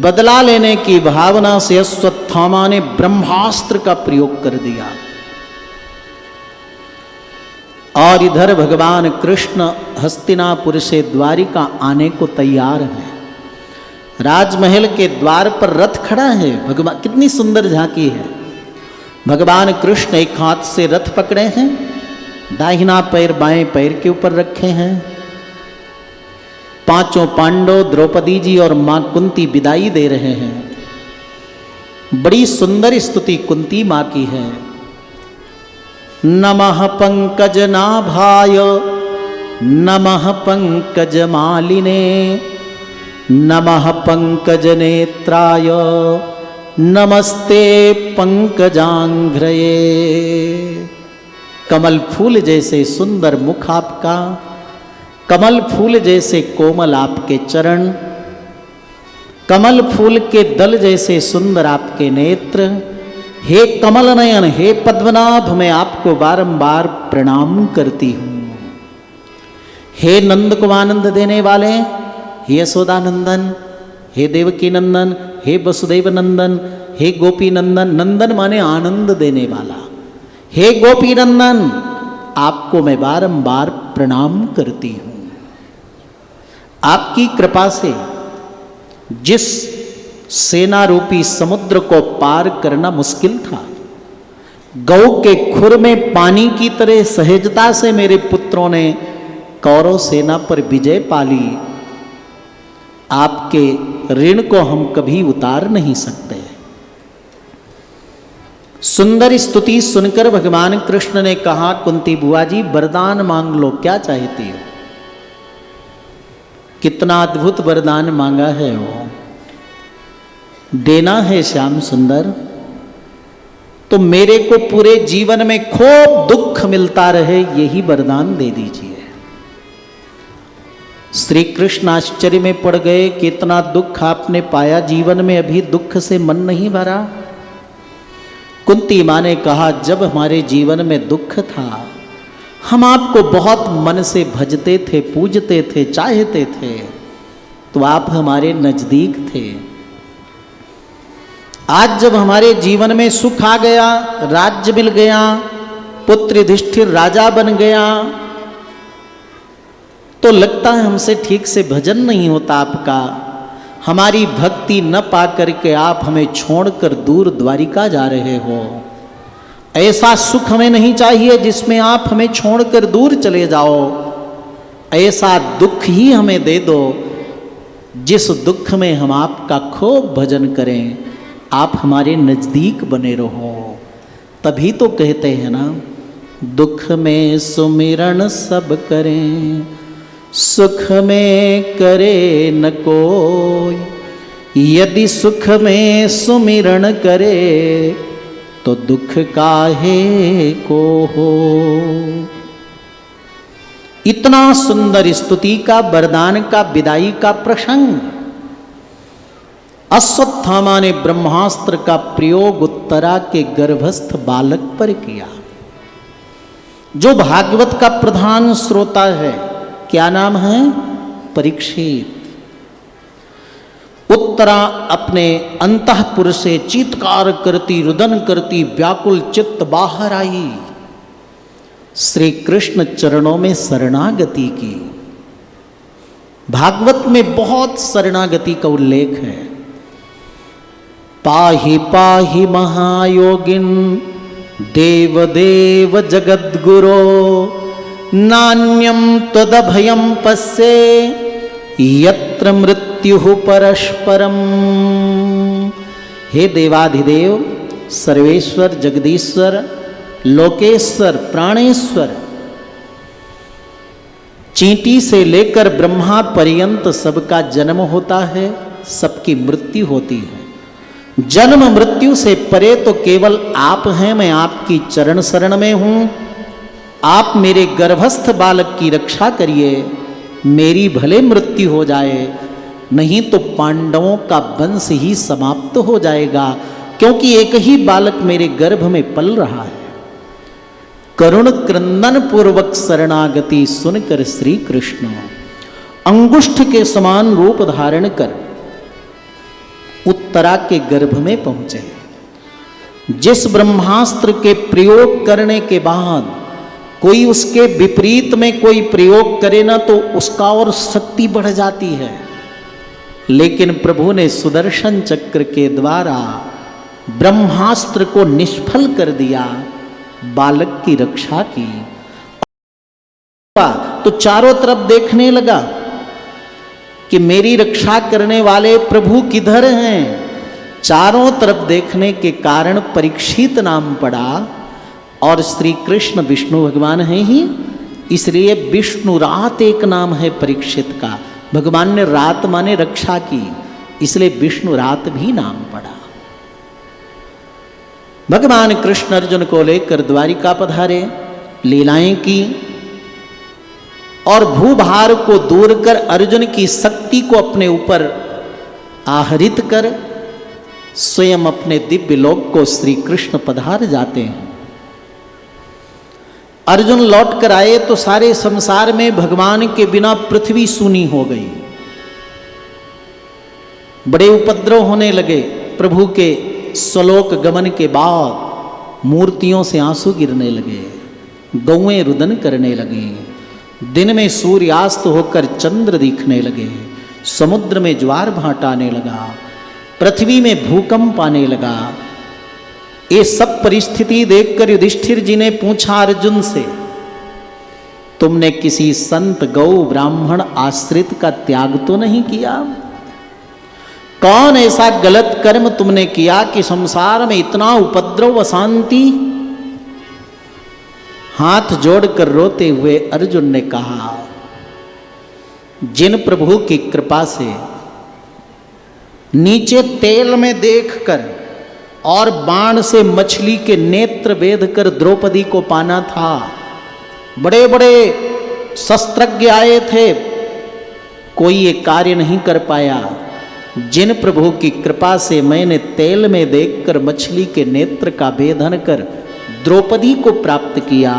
बदला लेने की भावना से अश्वत्थामा ने ब्रह्मास्त्र का प्रयोग कर दिया। और इधर भगवान कृष्ण हस्तिनापुर से द्वारिका आने को तैयार हैं। राजमहल के द्वार पर रथ खड़ा है। भगवान, कितनी सुंदर झांकी है। भगवान कृष्ण एक हाथ से रथ पकड़े हैं, दाहिना पैर बाएं पैर के ऊपर रखे हैं। 5 पांडव, द्रौपदी जी और मां कुंती विदाई दे रहे हैं। बड़ी सुंदर स्तुति कुंती मां की है। नमः पंकजनाभाय, नमः पंकजमालिने, नमः पंकजनेत्राय, नमस्ते पंकजांघ्रये। कमल फूल जैसे सुंदर मुख आपका, कमल फूल जैसे कोमल आपके चरण, कमल फूल के दल जैसे सुंदर आपके नेत्र। हे कमल नयन, हे पद्मनाभ, मैं आपको बारंबार प्रणाम करती हूँ। हे नंद को आनंद देने वाले, हे यशोदानंदन, हे देवकी नंदन, हे वसुदेव नंदन, हे गोपी नंदन, नंदन माने आनंद देने वाला, हे गोपी नंदन, आपको मैं बारंबार प्रणाम करती हूँ। आपकी कृपा से जिस सेना रूपी समुद्र को पार करना मुश्किल था, गौ के खुर में पानी की तरह सहजता से मेरे पुत्रों ने कौरव सेना पर विजय पाली। आपके ऋण को हम कभी उतार नहीं सकते। सुंदर स्तुति सुनकर भगवान कृष्ण ने कहा, कुंती बुआ जी वरदान मांग लो, क्या चाहती हो? कितना अद्भुत वरदान मांगा है वो। देना है श्याम सुंदर तो मेरे को पूरे जीवन में खूब दुख मिलता रहे, यही वरदान दे दीजिए। श्री कृष्ण आश्चर्य में पड़ गए कि इतना दुख आपने पाया जीवन में, अभी दुख से मन नहीं भरा? कुंती मां ने कहा, जब हमारे जीवन में दुख था हम आपको बहुत मन से भजते थे, पूजते थे, चाहते थे, तो आप हमारे नजदीक थे। आज जब हमारे जीवन में सुख आ गया, राज्य मिल गया, पुत्र युधिष्ठिर राजा बन गया, तो लगता है हमसे ठीक से भजन नहीं होता आपका। हमारी भक्ति न पा करके आप हमें छोड़कर दूर द्वारिका जा रहे हो। ऐसा सुख हमें नहीं चाहिए जिसमें आप हमें छोड़कर दूर चले जाओ। ऐसा दुख ही हमें दे दो जिस दुख में हम आपका खूब भजन करें, आप हमारे नजदीक बने रहो। तभी तो कहते हैं ना, दुख में सुमिरन सब करें, सुख में करे न कोई। यदि सुख में सुमिरन करे तो दुख काहे को हो। इतना सुंदर स्तुति का, वरदान का, विदाई का प्रसंग। अश्वत्थामा ने ब्रह्मास्त्र का प्रयोग उत्तरा के गर्भस्थ बालक पर किया, जो भागवत का प्रधान श्रोता है। क्या नाम है? परीक्षित। उत्तरा अपने अंतःपुर से चीत्कार करती, रुदन करती, व्याकुल चित्त बाहर आई, श्री कृष्ण चरणों में शरणागति की। भागवत में बहुत शरणागति का उल्लेख है। पाहि पाहि महायोगिन देव देव जगद्गुरो, नान्यम त्वदभयं पश्ये यत्र मृत्युः परस्परम। हे देवाधिदेव, सर्वेश्वर, जगदीश्वर, लोकेश्वर, प्राणेश्वर, चींटी से लेकर ब्रह्मा पर्यंत सबका जन्म होता है, सबकी मृत्यु होती है। जन्म मृत्यु से परे तो केवल आप हैं। मैं आपकी चरण शरण में हूं। आप मेरे गर्भस्थ बालक की रक्षा करिए, मेरी भले मृत्यु हो जाए, नहीं तो पांडवों का वंश ही समाप्त हो जाएगा, क्योंकि एक ही बालक मेरे गर्भ में पल रहा है। करुण क्रंदन पूर्वक शरणागति सुनकर श्री कृष्ण अंगुष्ठ के समान रूप धारण कर उत्तरा के गर्भ में पहुंचे। जिस ब्रह्मास्त्र के प्रयोग करने के बाद कोई उसके विपरीत में कोई प्रयोग करे ना तो उसका और शक्ति बढ़ जाती है, लेकिन प्रभु ने सुदर्शन चक्र के द्वारा ब्रह्मास्त्र को निष्फल कर दिया, बालक की रक्षा की। तो चारों तरफ देखने लगा कि मेरी रक्षा करने वाले प्रभु किधर हैं। चारों तरफ देखने के कारण परीक्षित नाम पड़ा, और श्री कृष्ण विष्णु भगवान हैं ही, इसलिए विष्णु रात एक नाम है परीक्षित का। भगवान ने रात माने रक्षा की, इसलिए विष्णु रात भी नाम पड़ा। भगवान कृष्ण अर्जुन को लेकर द्वारिका पधारे, लीलाएं की, और भूभार को दूर कर अर्जुन की शक्ति को अपने ऊपर आहरित कर स्वयं अपने दिव्य लोक को श्री कृष्ण पधार जाते हैं। अर्जुन लौट कर आए तो सारे संसार में भगवान के बिना पृथ्वी सूनी हो गई। बड़े उपद्रव होने लगे। प्रभु के स्वलोक गमन के बाद मूर्तियों से आंसू गिरने लगे, गौएं रुदन करने लगी, दिन में सूर्यास्त होकर चंद्र दिखने लगे, समुद्र में ज्वार भाट आने लगा, पृथ्वी में भूकंप आने लगा। ये सब परिस्थिति देखकर युधिष्ठिर जी ने पूछा अर्जुन से, तुमने किसी संत गौ ब्राह्मण आश्रित का त्याग तो नहीं किया? कौन ऐसा गलत कर्म तुमने किया कि संसार में इतना उपद्रव अशांति? हाथ जोड़कर रोते हुए अर्जुन ने कहा, जिन प्रभु की कृपा से नीचे तेल में देखकर और बाण से मछली के नेत्र वेध कर द्रौपदी को पाना था, बड़े बड़े शस्त्रज्ञ आए थे, कोई ये कार्य नहीं कर पाया। जिन प्रभु की कृपा से मैंने तेल में देखकर मछली के नेत्र का भेदन कर द्रौपदी को प्राप्त किया,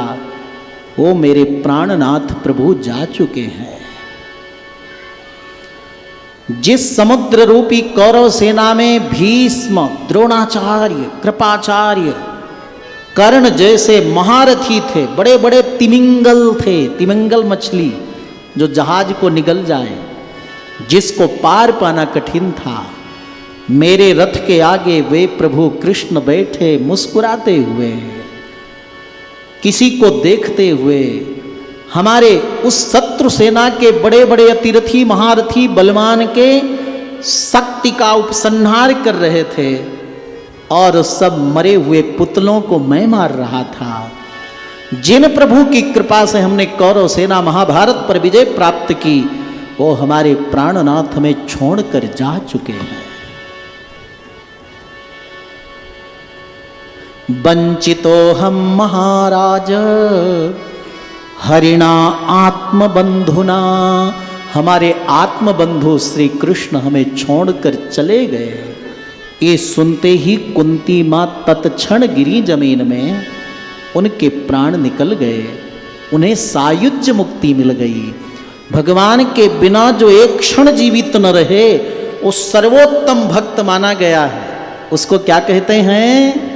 वो मेरे प्राणनाथ प्रभु जा चुके हैं। जिस समुद्र रूपी कौरव सेना में भीष्म, द्रोणाचार्य, कृपाचार्य, कर्ण जैसे महारथी थे, बड़े बड़े तिमिंगल थे, तिमिंगल मछली जो जहाज को निगल जाए, जिसको पार पाना कठिन था, मेरे रथ के आगे वे प्रभु कृष्ण बैठे मुस्कुराते हुए, किसी को देखते हुए, हमारे उस शत्रु सेना के बड़े बड़े अतिरथी महारथी बलवान के शक्ति का उपसंहार कर रहे थे, और सब मरे हुए पुतलों को मैं मार रहा था। जिन प्रभु की कृपा से हमने कौरव सेना महाभारत पर विजय प्राप्त की, वो हमारे प्राणनाथ हमें छोड़कर जा चुके हैं। वंचितो हम महाराज हरिणा आत्मबंधुना, हमारे आत्मबंधु श्री कृष्ण हमें छोड़कर चले गए। ये सुनते ही कुंती मां तत्क्षण गिरी जमीन में, उनके प्राण निकल गए, उन्हें सायुज्य मुक्ति मिल गई। भगवान के बिना जो एक क्षण जीवित न रहे, वो सर्वोत्तम भक्त माना गया है। उसको क्या कहते हैं?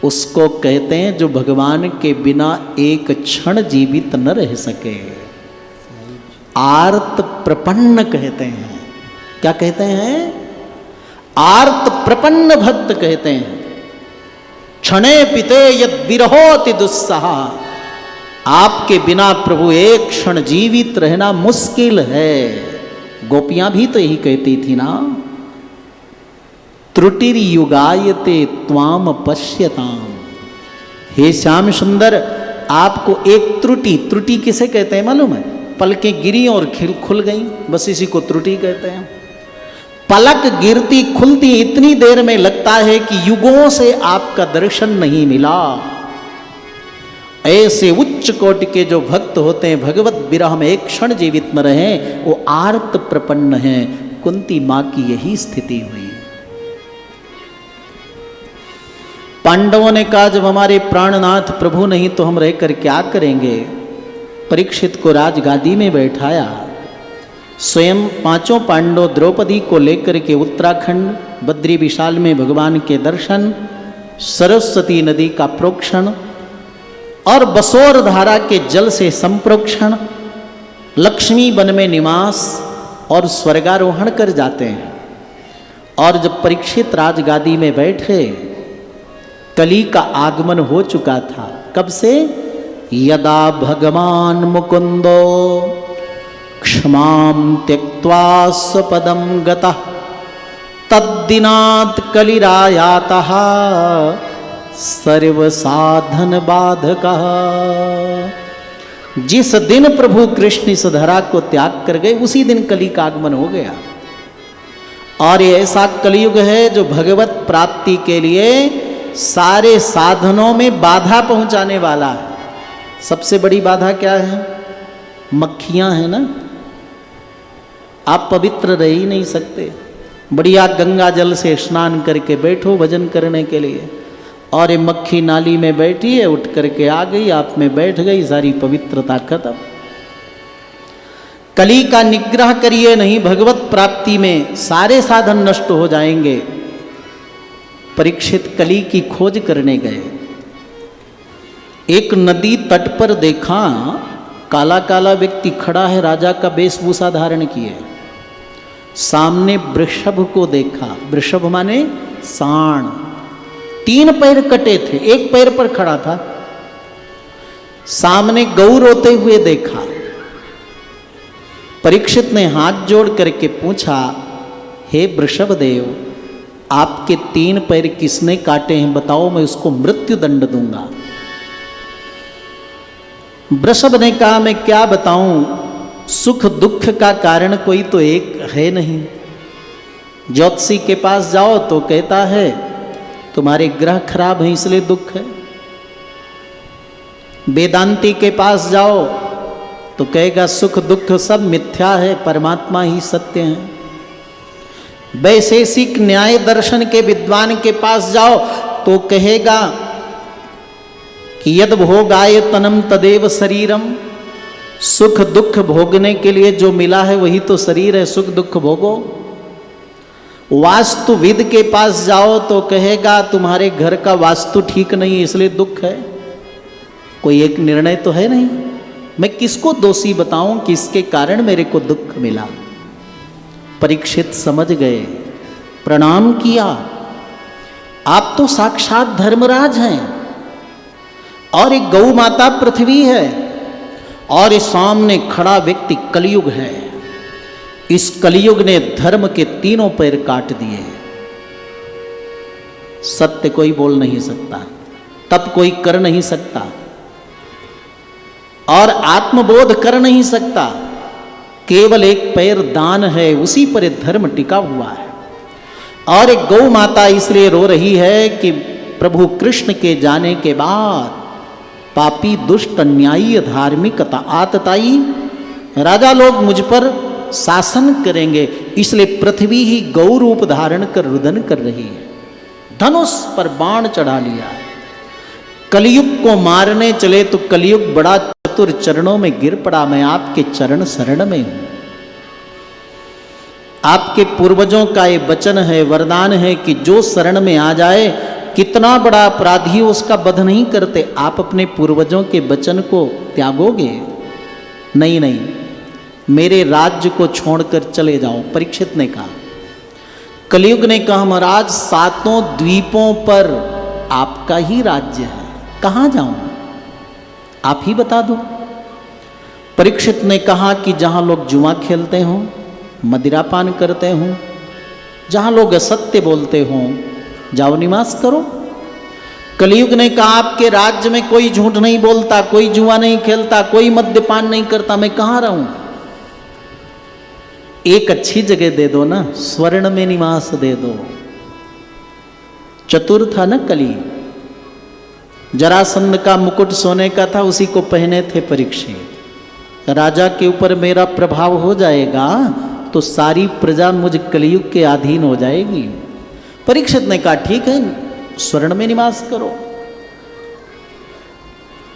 उसको कहते हैं जो भगवान के बिना एक क्षण जीवित न रह सके, आर्त प्रपन्न कहते हैं। क्या कहते हैं? आर्त प्रपन्न भक्त कहते हैं। क्षणे पिते यद विरहोति दुस्सहा, आपके बिना प्रभु एक क्षण जीवित रहना मुश्किल है। गोपियां भी तो यही कहती थी ना, त्रुटिर युगायते त्वाम पश्यताम। हे श्याम सुंदर, आपको एक त्रुटि किसे कहते हैं मालूम है? पलकें गिरी और खुल गई, बस इसी को त्रुटि कहते हैं। पलक गिरती खुलती इतनी देर में लगता है कि युगों से आपका दर्शन नहीं मिला। ऐसे उच्च कोटि के जो भक्त होते हैं, भगवत विरह में एक क्षण जीवित न रहे, वो आर्त प्रपन्न हैं। कुंती मां की यही स्थिति हुई। पांडवों ने कहा, जब हमारे प्राणनाथ प्रभु नहीं तो हम रहकर क्या करेंगे? परीक्षित को राजगादी में बैठाया, स्वयं पांचों पांडव द्रौपदी को लेकर के उत्तराखंड बद्री विशाल में भगवान के दर्शन, सरस्वती नदी का प्रोक्षण और बसोर धारा के जल से संप्रोक्षण, लक्ष्मी वन में निवास और स्वर्गारोहण कर जाते हैं। और जब परीक्षित राजगादी में बैठे, कली का आगमन हो चुका था। कब से? यदा भगवान मुकुंदो क्षमां त्यक्त्वा स्वपदं गतः तद्दिनात् कलिरायातः सर्व साधन बाधकः। जिस दिन प्रभु कृष्ण इस धरा को त्याग कर गए, उसी दिन कली का आगमन हो गया। और ये ऐसा कलयुग है जो भगवत प्राप्ति के लिए सारे साधनों में बाधा पहुंचाने वाला है। सबसे बड़ी बाधा क्या है? मक्खियां है ना। आप पवित्र रह ही नहीं सकते। बढ़िया गंगा जल से स्नान करके बैठो भजन करने के लिए, और ये मक्खी नाली में बैठी है, उठ करके आ गई, आप में बैठ गई, सारी पवित्रता खत्म। कली का निग्रह करिए नहीं, भगवत प्राप्ति में सारे साधन नष्ट हो जाएंगे। परीक्षित कली की खोज करने गए। एक नदी तट पर देखा, काला काला व्यक्ति खड़ा है, राजा का वेशभूषा धारण किए। सामने वृषभ को देखा, वृषभ माने सांड, 3 पैर कटे थे, 1 पैर पर खड़ा था। सामने गौ रोते हुए देखा। परीक्षित ने हाथ जोड़ करके पूछा, हे वृषभ देव, आपके 3 पैर किसने काटे हैं, बताओ, मैं उसको मृत्यु दंड दूंगा। वृषभ ने कहा, मैं क्या बताऊं, सुख दुख का कारण कोई तो एक है नहीं। ज्योतिषी के पास जाओ तो कहता है तुम्हारे ग्रह खराब हैं इसलिए दुख है। वेदांती के पास जाओ तो कहेगा सुख दुख सब मिथ्या है, परमात्मा ही सत्य है। वैशेषिक न्याय दर्शन के विद्वान के पास जाओ तो कहेगा कि यद भोगाय तनम तदेव शरीरम, सुख दुख भोगने के लिए जो मिला है वही तो शरीर है, सुख दुख भोगो। वास्तुविद के पास जाओ तो कहेगा तुम्हारे घर का वास्तु ठीक नहीं है इसलिए दुख है। कोई एक निर्णय तो है नहीं। मैं किसको दोषी बताऊं कि इसके कारण मेरे को दुख मिला। परीक्षित समझ गए, प्रणाम किया, आप तो साक्षात धर्मराज हैं और एक गौ माता पृथ्वी है और इस सामने खड़ा व्यक्ति कलयुग है। इस कलयुग ने धर्म के 3 पैर काट दिए। सत्य कोई बोल नहीं सकता, तप कोई कर नहीं सकता और आत्मबोध कर नहीं सकता। केवल 1 पैर दान है, उसी पर ये धर्म टिका हुआ है। और एक गौ माता इसलिए रो रही है कि प्रभु कृष्ण के जाने के बाद पापी दुष्ट अन्यायी धार्मिकता आतताई राजा लोग मुझ पर शासन करेंगे, इसलिए पृथ्वी ही गौ रूप धारण कर रुदन कर रही है। धनुष पर बाण चढ़ा लिया। कलयुग को मारने चले तो कलयुग बड़ा चतुर, चरणों में गिर पड़ा। मैं आपके चरण शरण में हूं। आपके पूर्वजों का ये वचन है, वरदान है कि जो शरण में आ जाए, कितना बड़ा अपराधी हो उसका वध नहीं करते। आप अपने पूर्वजों के वचन को त्यागोगे? नहीं नहीं, मेरे राज्य को छोड़कर चले जाओ। परीक्षित ने कहा। कलयुग ने कहा, महाराज 7 द्वीपों पर आपका ही राज्य है, कहां जाऊं, आप ही बता दो। परीक्षित ने कहा कि जहां लोग जुआ खेलते हों, मदिरापान करते हों, जहां लोग असत्य बोलते हों, जाओ निवास करो। कलयुग ने कहा, आपके राज्य में कोई झूठ नहीं बोलता, कोई जुआ नहीं खेलता, कोई मद्यपान नहीं करता, मैं कहां रहूं? एक अच्छी जगह दे दो ना, स्वर्ण में निवास दे दो। चतुर था ना कली। जरासंध का मुकुट सोने का था, उसी को पहने थे परीक्षित। राजा के ऊपर मेरा प्रभाव हो जाएगा तो सारी प्रजा मुझ कलयुग के अधीन हो जाएगी। परीक्षित ने कहा, ठीक है, स्वर्ण में निवास करो।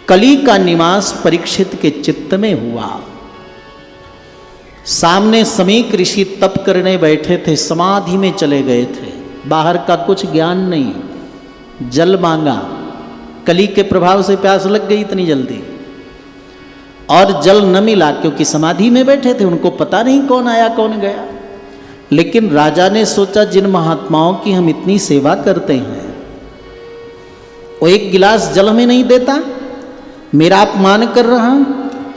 कली का निवास परीक्षित के चित्त में हुआ। सामने समीक ऋषि तप करने बैठे थे, समाधि में चले गए थे, बाहर का कुछ ज्ञान नहीं। जल मांगा, कली के प्रभाव से प्यास लग गई इतनी जल्दी, और जल न मिला क्योंकि समाधि में बैठे थे, उनको पता नहीं कौन आया कौन गया। लेकिन राजा ने सोचा, जिन महात्माओं की हम इतनी सेवा करते हैं वो 1 गिलास जल हमें नहीं देता, मेरा अपमान कर रहा।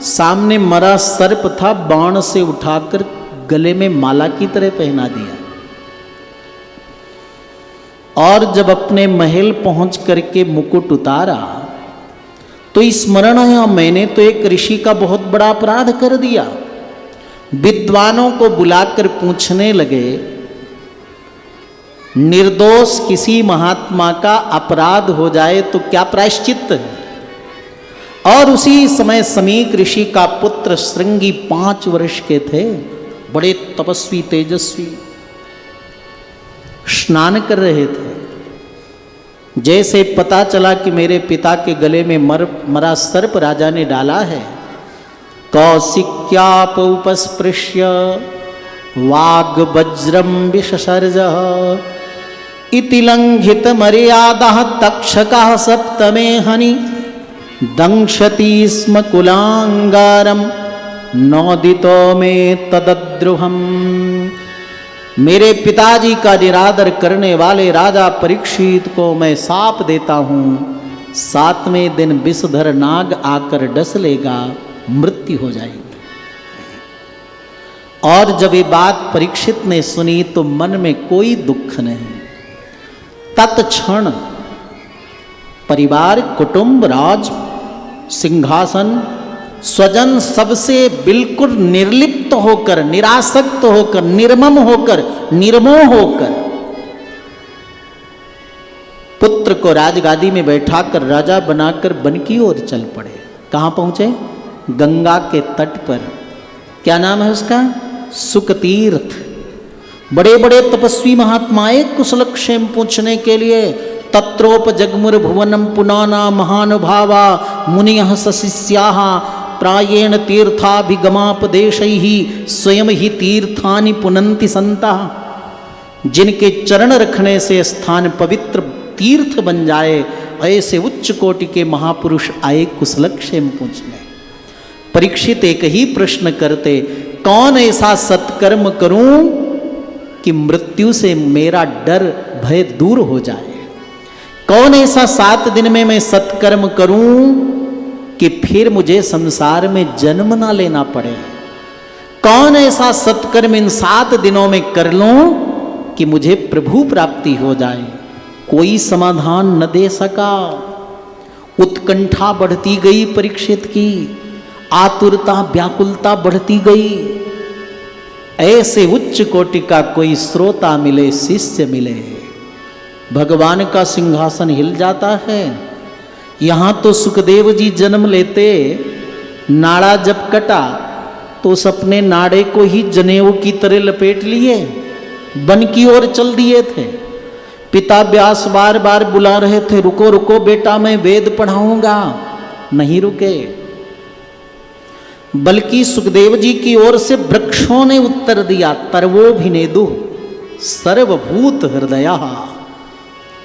सामने मरा सर्प था, बाण से उठाकर गले में माला की तरह पहना दिया। और जब अपने महल पहुंच करके मुकुट उतारा तो स्मरण है, मैंने तो एक ऋषि का बहुत बड़ा अपराध कर दिया। विद्वानों को बुलाकर पूछने लगे, निर्दोष किसी महात्मा का अपराध हो जाए तो क्या प्रायश्चित है? और उसी समय समीक ऋषि का पुत्र श्रृंगी 5 वर्ष के थे, बड़े तपस्वी तेजस्वी स्नान कर रहे थे। जैसे पता चला कि मेरे पिता के गले में मरा सर्प राजा ने डाला है, कौशिक्याप उपस्पृश्य वाग वज्रम विशसर्ज इति लंघित मर्यादा तक्षकः सप्तमे हनि दंशति स्म कुलांगारम नोदितो में तदद्रुहम। मेरे पिताजी का निरादर करने वाले राजा परीक्षित को मैं साप देता हूँ, 7वें दिन विषधर नाग आकर डस लेगा, मृत्यु हो जाएगी। और जब ये बात परीक्षित ने सुनी तो मन में कोई दुख नहीं। तत्क्षण परिवार, कुटुंब, राज, सिंहासन, स्वजन सबसे बिल्कुल निर्लिप्त होकर, निरासक्त होकर, निर्मम होकर, निर्मोह होकर पुत्र को राजगादी में बैठाकर राजा बनाकर वन की ओर चल पड़े। कहां पहुंचे? गंगा के तट पर। क्या नाम है उसका? सुकतीर्थ। बड़े बड़े तपस्वी महात्माएं कुशलक्षेम पूछने के लिए तत्रोप जगमुर भुवनम पुनाना महानुभावा मुनियः सशिष्याः प्रायेण तीर्थाभिगमापदेशैः स्वयं ही तीर्थानि पुनन्ति संतः। जिनके चरण रखने से स्थान पवित्र तीर्थ बन जाए, ऐसे उच्च कोटि के महापुरुष आए कुशलक्षेम पूछने। परीक्षित एक ही प्रश्न करते, कौन ऐसा सत्कर्म करूं कि मृत्यु से मेरा डर भय दूर हो जाए? कौन ऐसा 7 दिन में मैं सत्कर्म करूं कि फिर मुझे संसार में जन्म ना लेना पड़े? कौन ऐसा सत्कर्म इन 7 दिनों में कर लूं कि मुझे प्रभु प्राप्ति हो जाए? कोई समाधान न दे सका। उत्कंठा बढ़ती गई परीक्षित की, आतुरता व्याकुलता बढ़ती गई। ऐसे उच्च कोटि का कोई श्रोता मिले, शिष्य मिले, भगवान का सिंहासन हिल जाता है। यहाँ तो सुखदेव जी जन्म लेते, नाड़ा जब कटा तो उस अपने नाड़े को ही जनेऊ की तरह लपेट लिए, वन की ओर चल दिए थे। पिता व्यास बार बार बुला रहे थे, रुको रुको बेटा, मैं वेद पढ़ाऊंगा। नहीं रुके, बल्कि सुखदेव जी की ओर से वृक्षों ने उत्तर दिया, तर्वोभिनेदु सर्वभूत हृदया।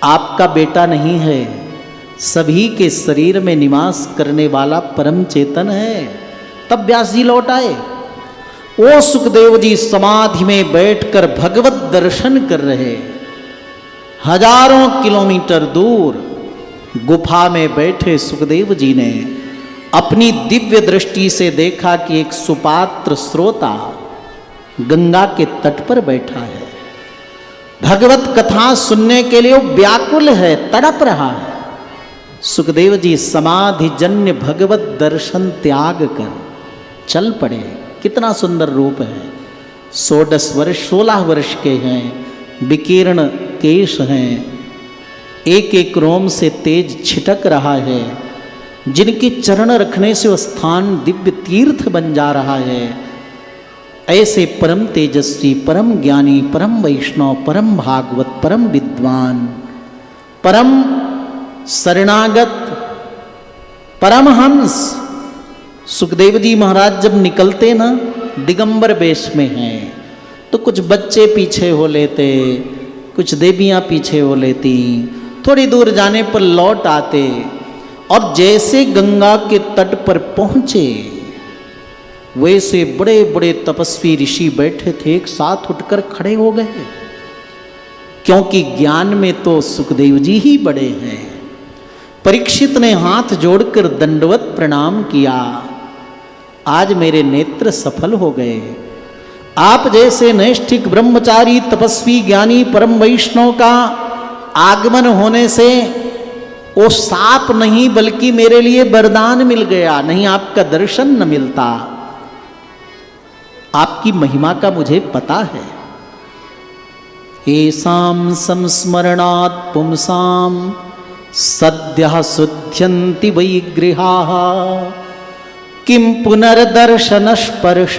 आपका बेटा नहीं है, सभी के शरीर में निवास करने वाला परम चेतन है। तब व्यास जी लौट आए। वो सुखदेव जी समाधि में बैठकर भगवत दर्शन कर रहे। हजारों किलोमीटर दूर गुफा में बैठे सुखदेव जी ने अपनी दिव्य दृष्टि से देखा कि एक सुपात्र श्रोता गंगा के तट पर बैठा है। भगवत कथा सुनने के लिए वो व्याकुल है, तड़प रहा है। सुखदेव जी समाधि जन्य भगवत दर्शन त्याग कर चल पड़े। कितना सुंदर रूप है। 16 वर्ष के हैं, विकीर्ण केश हैं, एक एक रोम से तेज छिटक रहा है। जिनके चरण रखने से वो स्थान दिव्य तीर्थ बन जा रहा है। ऐसे परम तेजस्वी, परम ज्ञानी, परम वैष्णव, परम भागवत, परम विद्वान, परम शरणागत, परमहंस सुखदेव जी महाराज जब निकलते ना, दिगंबर वेश में हैं, तो कुछ बच्चे पीछे हो लेते, कुछ देवियां पीछे हो लेती। थोड़ी दूर जाने पर लौट आते और जैसे गंगा के तट पर पहुंचे, वैसे बड़े बड़े तपस्वी ऋषि बैठे थे, एक साथ उठकर खड़े हो गए। क्योंकि ज्ञान में तो सुखदेव जी ही बड़े हैं। परीक्षित ने हाथ जोड़कर दंडवत प्रणाम किया। आज मेरे नेत्र सफल हो गए। आप जैसे नैष्ठिक ब्रह्मचारी तपस्वी ज्ञानी परम वैष्णव का आगमन होने से वो साप नहीं बल्कि मेरे लिए वरदान मिल गया। नहीं आपका दर्शन न मिलता। आपकी महिमा का मुझे पता है। येषां संस्मरणात् पुंसां सद्यः शुध्यन्ति वै गृहाः किं पुनर्दर्शन स्पर्श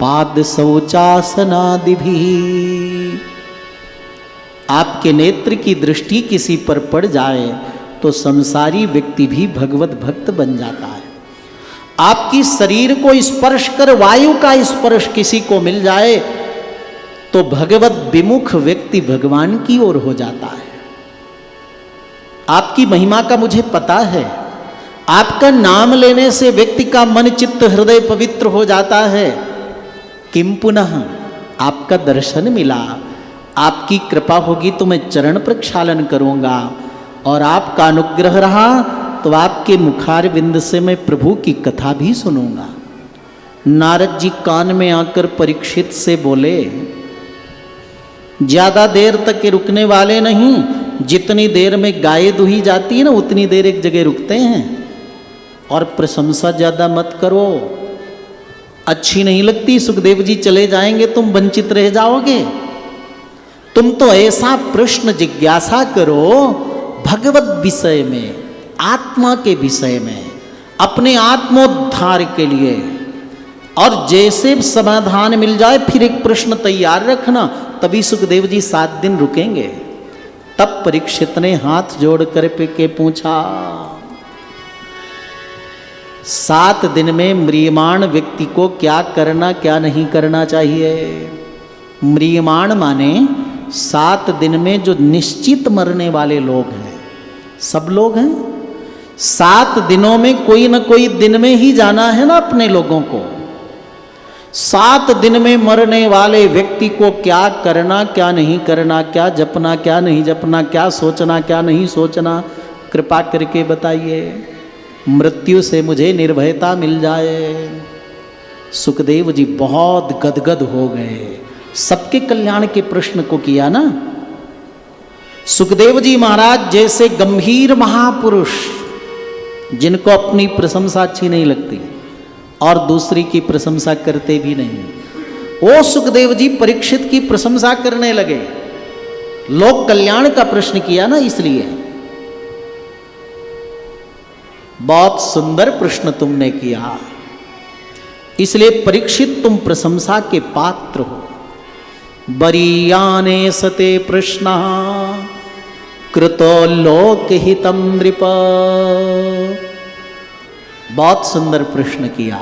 पाद शौचासनादि भी। आपके नेत्र की दृष्टि किसी पर पड़ जाए तो संसारी व्यक्ति भी भगवत भक्त बन जाता है। आपकी शरीर को स्पर्श कर वायु का स्पर्श किसी को मिल जाए तो भगवत विमुख व्यक्ति भगवान की ओर हो जाता है। आपकी महिमा का मुझे पता है। आपका नाम लेने से व्यक्ति का मन चित्त हृदय पवित्र हो जाता है। किम पुनः आपका दर्शन मिला, आपकी कृपा होगी तो मैं चरण प्रक्षालन करूंगा, और आपका अनुग्रह रहा तो आपके मुखारविंद से मैं प्रभु की कथा भी सुनूंगा। नारद जी कान में आकर परीक्षित से बोले, ज्यादा देर तक के रुकने वाले नहीं, जितनी देर में गाय दुही जाती है ना उतनी देर एक जगह रुकते हैं। और प्रशंसा ज्यादा मत करो, अच्छी नहीं लगती। सुखदेव जी चले जाएंगे तुम वंचित रह जाओगे। तुम तो ऐसा प्रश्न जिज्ञासा करो भगवत विषय में, आत्मा के विषय में, अपने आत्मोद्धार के लिए, और जैसे समाधान मिल जाए फिर एक प्रश्न तैयार रखना। तभी सुखदेव जी 7 दिन रुकेंगे। तब परीक्षित ने हाथ जोड़ कर के पूछा, 7 दिन में म्रियमाण व्यक्ति को क्या करना क्या नहीं करना चाहिए? म्रियमाण माने 7 दिन में जो निश्चित मरने वाले लोग हैं, सब लोग हैं। 7 दिनों में कोई न कोई दिन में ही जाना है ना अपने लोगों को। 7 दिन में मरने वाले व्यक्ति को क्या करना क्या नहीं करना, क्या जपना क्या नहीं जपना, क्या सोचना क्या नहीं सोचना, कृपा करके बताइए। मृत्यु से मुझे निर्भयता मिल जाए। सुखदेव जी बहुत गदगद हो गए। सबके कल्याण के प्रश्न को किया ना। सुखदेव जी महाराज जैसे गंभीर महापुरुष, जिनको अपनी प्रशंसा अच्छी नहीं लगती और दूसरी की प्रशंसा करते भी नहीं, वो सुखदेव जी परीक्षित की प्रशंसा करने लगे। लोक कल्याण का प्रश्न किया ना, इसलिए बहुत सुंदर प्रश्न तुमने किया, इसलिए परीक्षित तुम प्रशंसा के पात्र हो। बरीयाने सते प्रश्न कृतो लोकहितं नृप। बहुत सुंदर प्रश्न किया।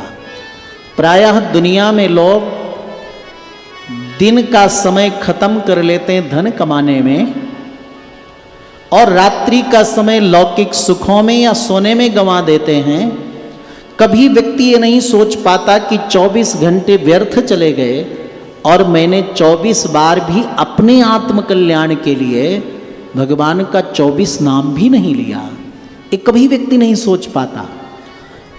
प्रायः दुनिया में लोग दिन का समय खत्म कर लेते हैं धन कमाने में, और रात्रि का समय लौकिक सुखों में या सोने में गंवा देते हैं। कभी व्यक्ति ये नहीं सोच पाता कि 24 घंटे व्यर्थ चले गए और मैंने 24 बार भी अपने आत्मकल्याण के लिए भगवान का 24 नाम भी नहीं लिया। ये कभी व्यक्ति नहीं सोच पाता।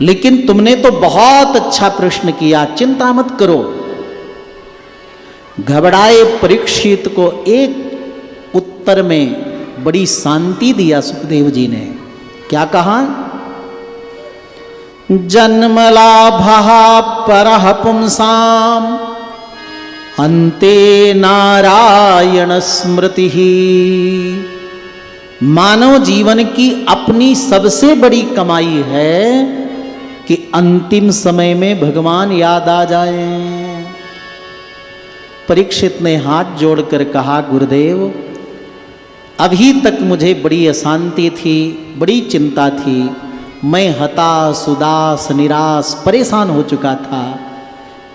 लेकिन तुमने तो बहुत अच्छा प्रश्न किया, चिंता मत करो। घबराए परीक्षित को एक उत्तर में बड़ी शांति दिया सुखदेव जी ने। क्या कहा? जन्मलाभः परः पुंसाम अन्ते नारायण स्मृति। मानव जीवन की अपनी सबसे बड़ी कमाई है कि अंतिम समय में भगवान याद आ जाए। परीक्षित ने हाथ जोड़कर कहा, गुरुदेव अभी तक मुझे बड़ी अशांति थी, बड़ी चिंता थी। मैं हताश उदास निराश परेशान हो चुका था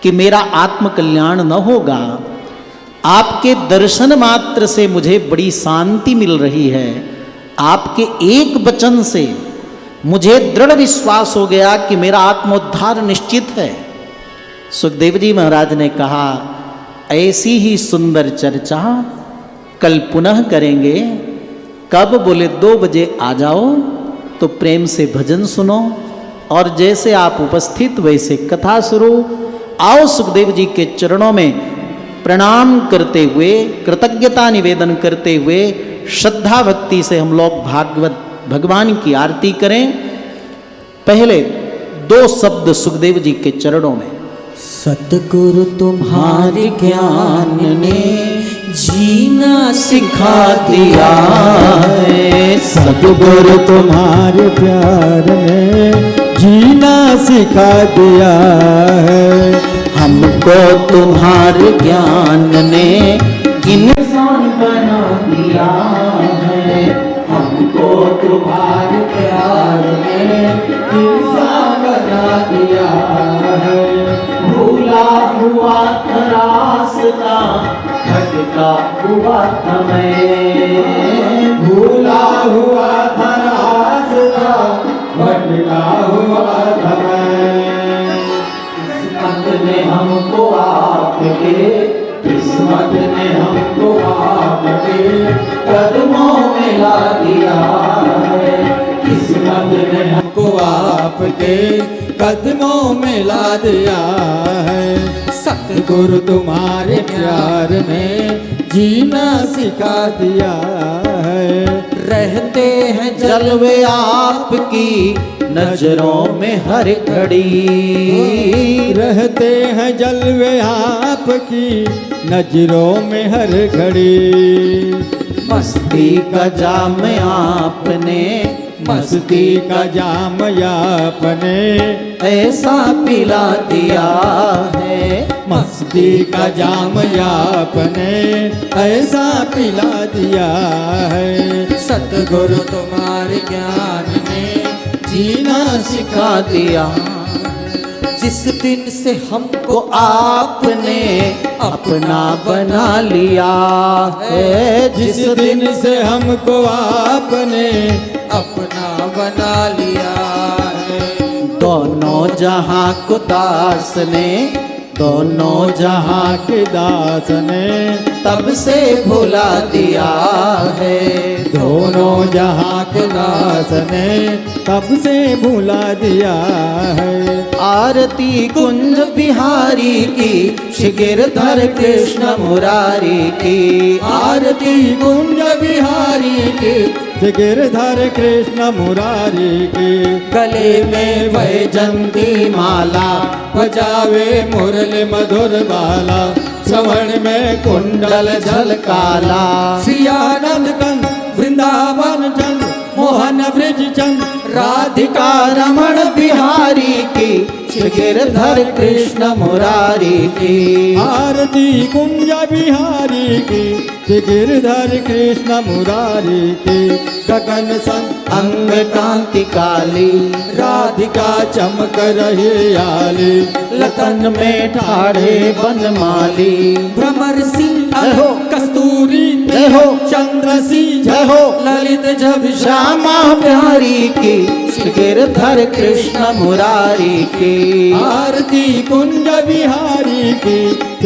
कि मेरा आत्मकल्याण न होगा। आपके दर्शन मात्र से मुझे बड़ी शांति मिल रही है। आपके एक वचन से मुझे दृढ़ विश्वास हो गया कि मेरा आत्मोद्धार निश्चित है। सुखदेव जी महाराज ने कहा, ऐसी ही सुंदर चर्चा कल पुनः करेंगे। कब? बोले 2 बजे आ जाओ तो प्रेम से भजन सुनो, और जैसे आप उपस्थित वैसे कथा शुरू। आओ सुखदेव जी के चरणों में प्रणाम करते हुए, कृतज्ञता निवेदन करते हुए, श्रद्धा भक्ति से हम लोग भागवत भगवान की आरती करें। पहले 2 शब्द सुखदेव जी के चरणों में। सतगुरु तुम्हारे ज्ञान ने जीना सिखा दिया है। सतगुरु तुम्हारे प्यार में जीना सिखा दिया है। हमको हमको तुम्हारे ज्ञान ने इंसान बना दिया है, हमको तुम्हारे प्यार ने इंसान बना दिया है। भूला हुआ था रास्ता, भटका हुआ था मैं, भूला हुआ था रास्ता, भटका हुआ था मैं। किस्मत ने हमको आपके, किस्मत ने हमको आपके कदमों में ला दिया है, किस्मत ने हमको आपके कदमों में ला दिया है। सतगुरु तुम्हारे प्यार ने जीना सिखा दिया है। रहते हैं जलवे आपकी नजरों में हर घड़ी, रहते हैं जलवे आपकी नजरों में हर घड़ी। मस्ती का जाम आपने, मस्ती का जाम आपने ऐसा पिला दिया है, मस्ती का जाम आपने ऐसा पिला दिया है। सतगुरु तुम्हारे ज्ञान ने जीना सिखा दिया। जिस दिन से हमको आपने अपना बना लिया है, जिस दिन से हमको आपने अपना बना लिया है। दोनों जहां को दास ने, दोनों जहाँ के दास ने तब से भुला दिया है, दोनों जहाँ के दास ने तब से भुला दिया है। आरती कुंज बिहारी की, शिगिरधर कृष्ण मुरारी की, आरती कुंज बिहारी की, गिरधर कृष्ण मुरारी की। गले में वैजंती माला, बजावे मुरली मधुर बाला, श्रवण में कुंडल झलकाला। श्री आनंद कंद वृंदावन चंद, मोहन ब्रिज चंद, राधिका रमण बिहारी की, शिगिरधर कृष्ण मुरारी की। आरती कुंज बिहारी की, गिरधर कृष्ण मुरारी की। गगन संग अंग कांति काली, राधिका चमक रही आली, लतन में ठाढ़े बनमाली। भ्रमर सिंह जय हो। कस्तूरी जय हो। चंद्र सिंह जय हो। ललित जब श्यामा प्यारी की, गिरधर कृष्ण मुरारी की। आरती कुंज बिहारी की,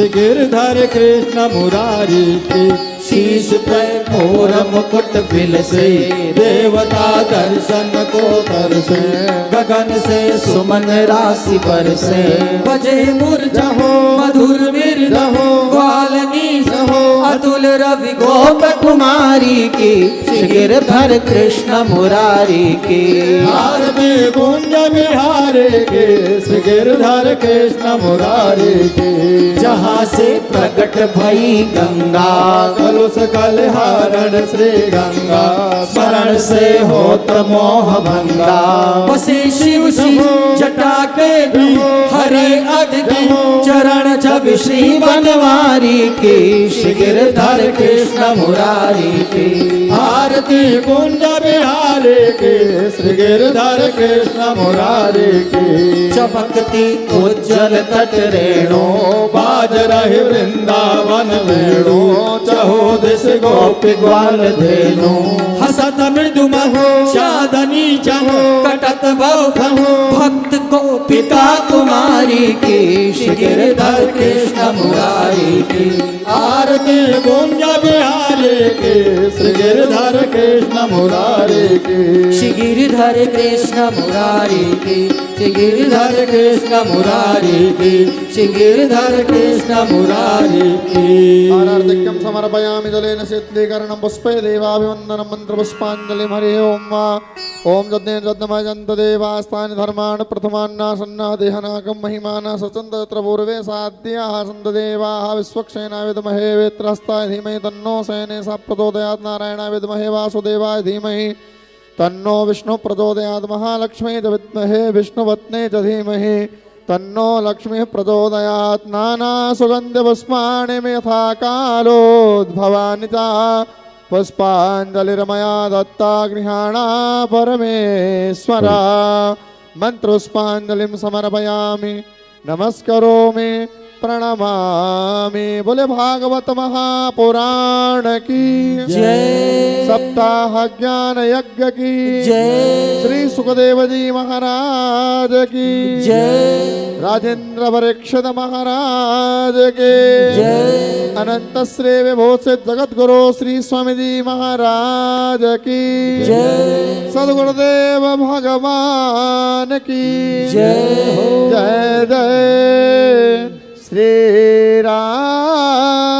गिरधर कृष्ण मुरारी की। शीश पे मोर मुकुट बिल से, देवता दर्शन को तरसे, गगन से सुमन राशि पर से। बजे मूर्छा हो मधुर मृद हो, ग्वालनी हो अतुल रवि गोप कुमारी की, गिरधर कृष्ण मुरारी की। आरती कुंज बिहारी के, श्री गिरधर कृष्ण मुरारी के। जहाँ से प्रकट भई गंगा, कलुष कलहारण श्री गंगा, स्मरण से होत मोह भंगा। बसे शिव शिव जटा के भी, हरे अधकी चरण छवि श्री बनवारी की, गिरधर कृष्ण मुरारी की। आरती कुंज बिहारी के, श्री गिरधर कृष्ण मुरारी की। चमकती उज्जवल तट रेणु, बाज रहे वृंदावन वेणु, चहो दिश गोपी ग्वाल धेनु। हसत मृदु महो चादनी चम, कटत भव भक्त को पिता कुमारी की, गिरधर कृष्ण मुरारी की। आरती कुंज बिहारी के, श्री गिरधर कृष्ण मुरारी की। गिरधर कृष्ण मुरारी की, गिरधर कृष्ण मुरारी की, गिरधर कृष्ण मुरारी की। आरार्तिक्यं समर्पयामि जलेन शीतलीकरणं पुष्पे देवाभिवन्दनं मन्त्रपुष्पाञ्जलिं हरि ओं वा। ओं यज्ञेन यज्ञमयजन्त देवास्तानि धर्माणि प्रथमान्नासन्ना देहनाकं महिमाना सचन्त तत्र पूर्वे साध्याः सन्त देवाः। विश्वक्सेनाय विद्महे वेत्रहस्ताय धीमहि तन्नो सेने सा प्रचोदयात्। नारायणाय विद्महे वासुदेवाय धीमहि तन्नो विष्णु प्रचोदयात्। महालक्ष्मी च विद्महे विष्णुपत्नी च धीमहि तन्नो लक्ष्मी प्रचोदयात् नाना सुगन्धपुष्पाणि यथा कालोद्भवानि च पुष्पाञ्जलिर्मया दत्ता गृहाणा परमेश्वरा मंत्रोष्पाञ्जलिं समर्पयामि नमस्करोमि प्रणमामि। बोले भागवत महापुराण की जय। सप्ताह ज्ञान यज्ञ की जय। श्री सुखदेव जी महाराज की जय। राजेंद्र परीक्षित महाराज के जय। अनंत श्री विभूषित जगत गुरु श्री स्वामी जी महाराज की जय। सदगुरुदेव भगवान की जय हो। जय जय श्री राम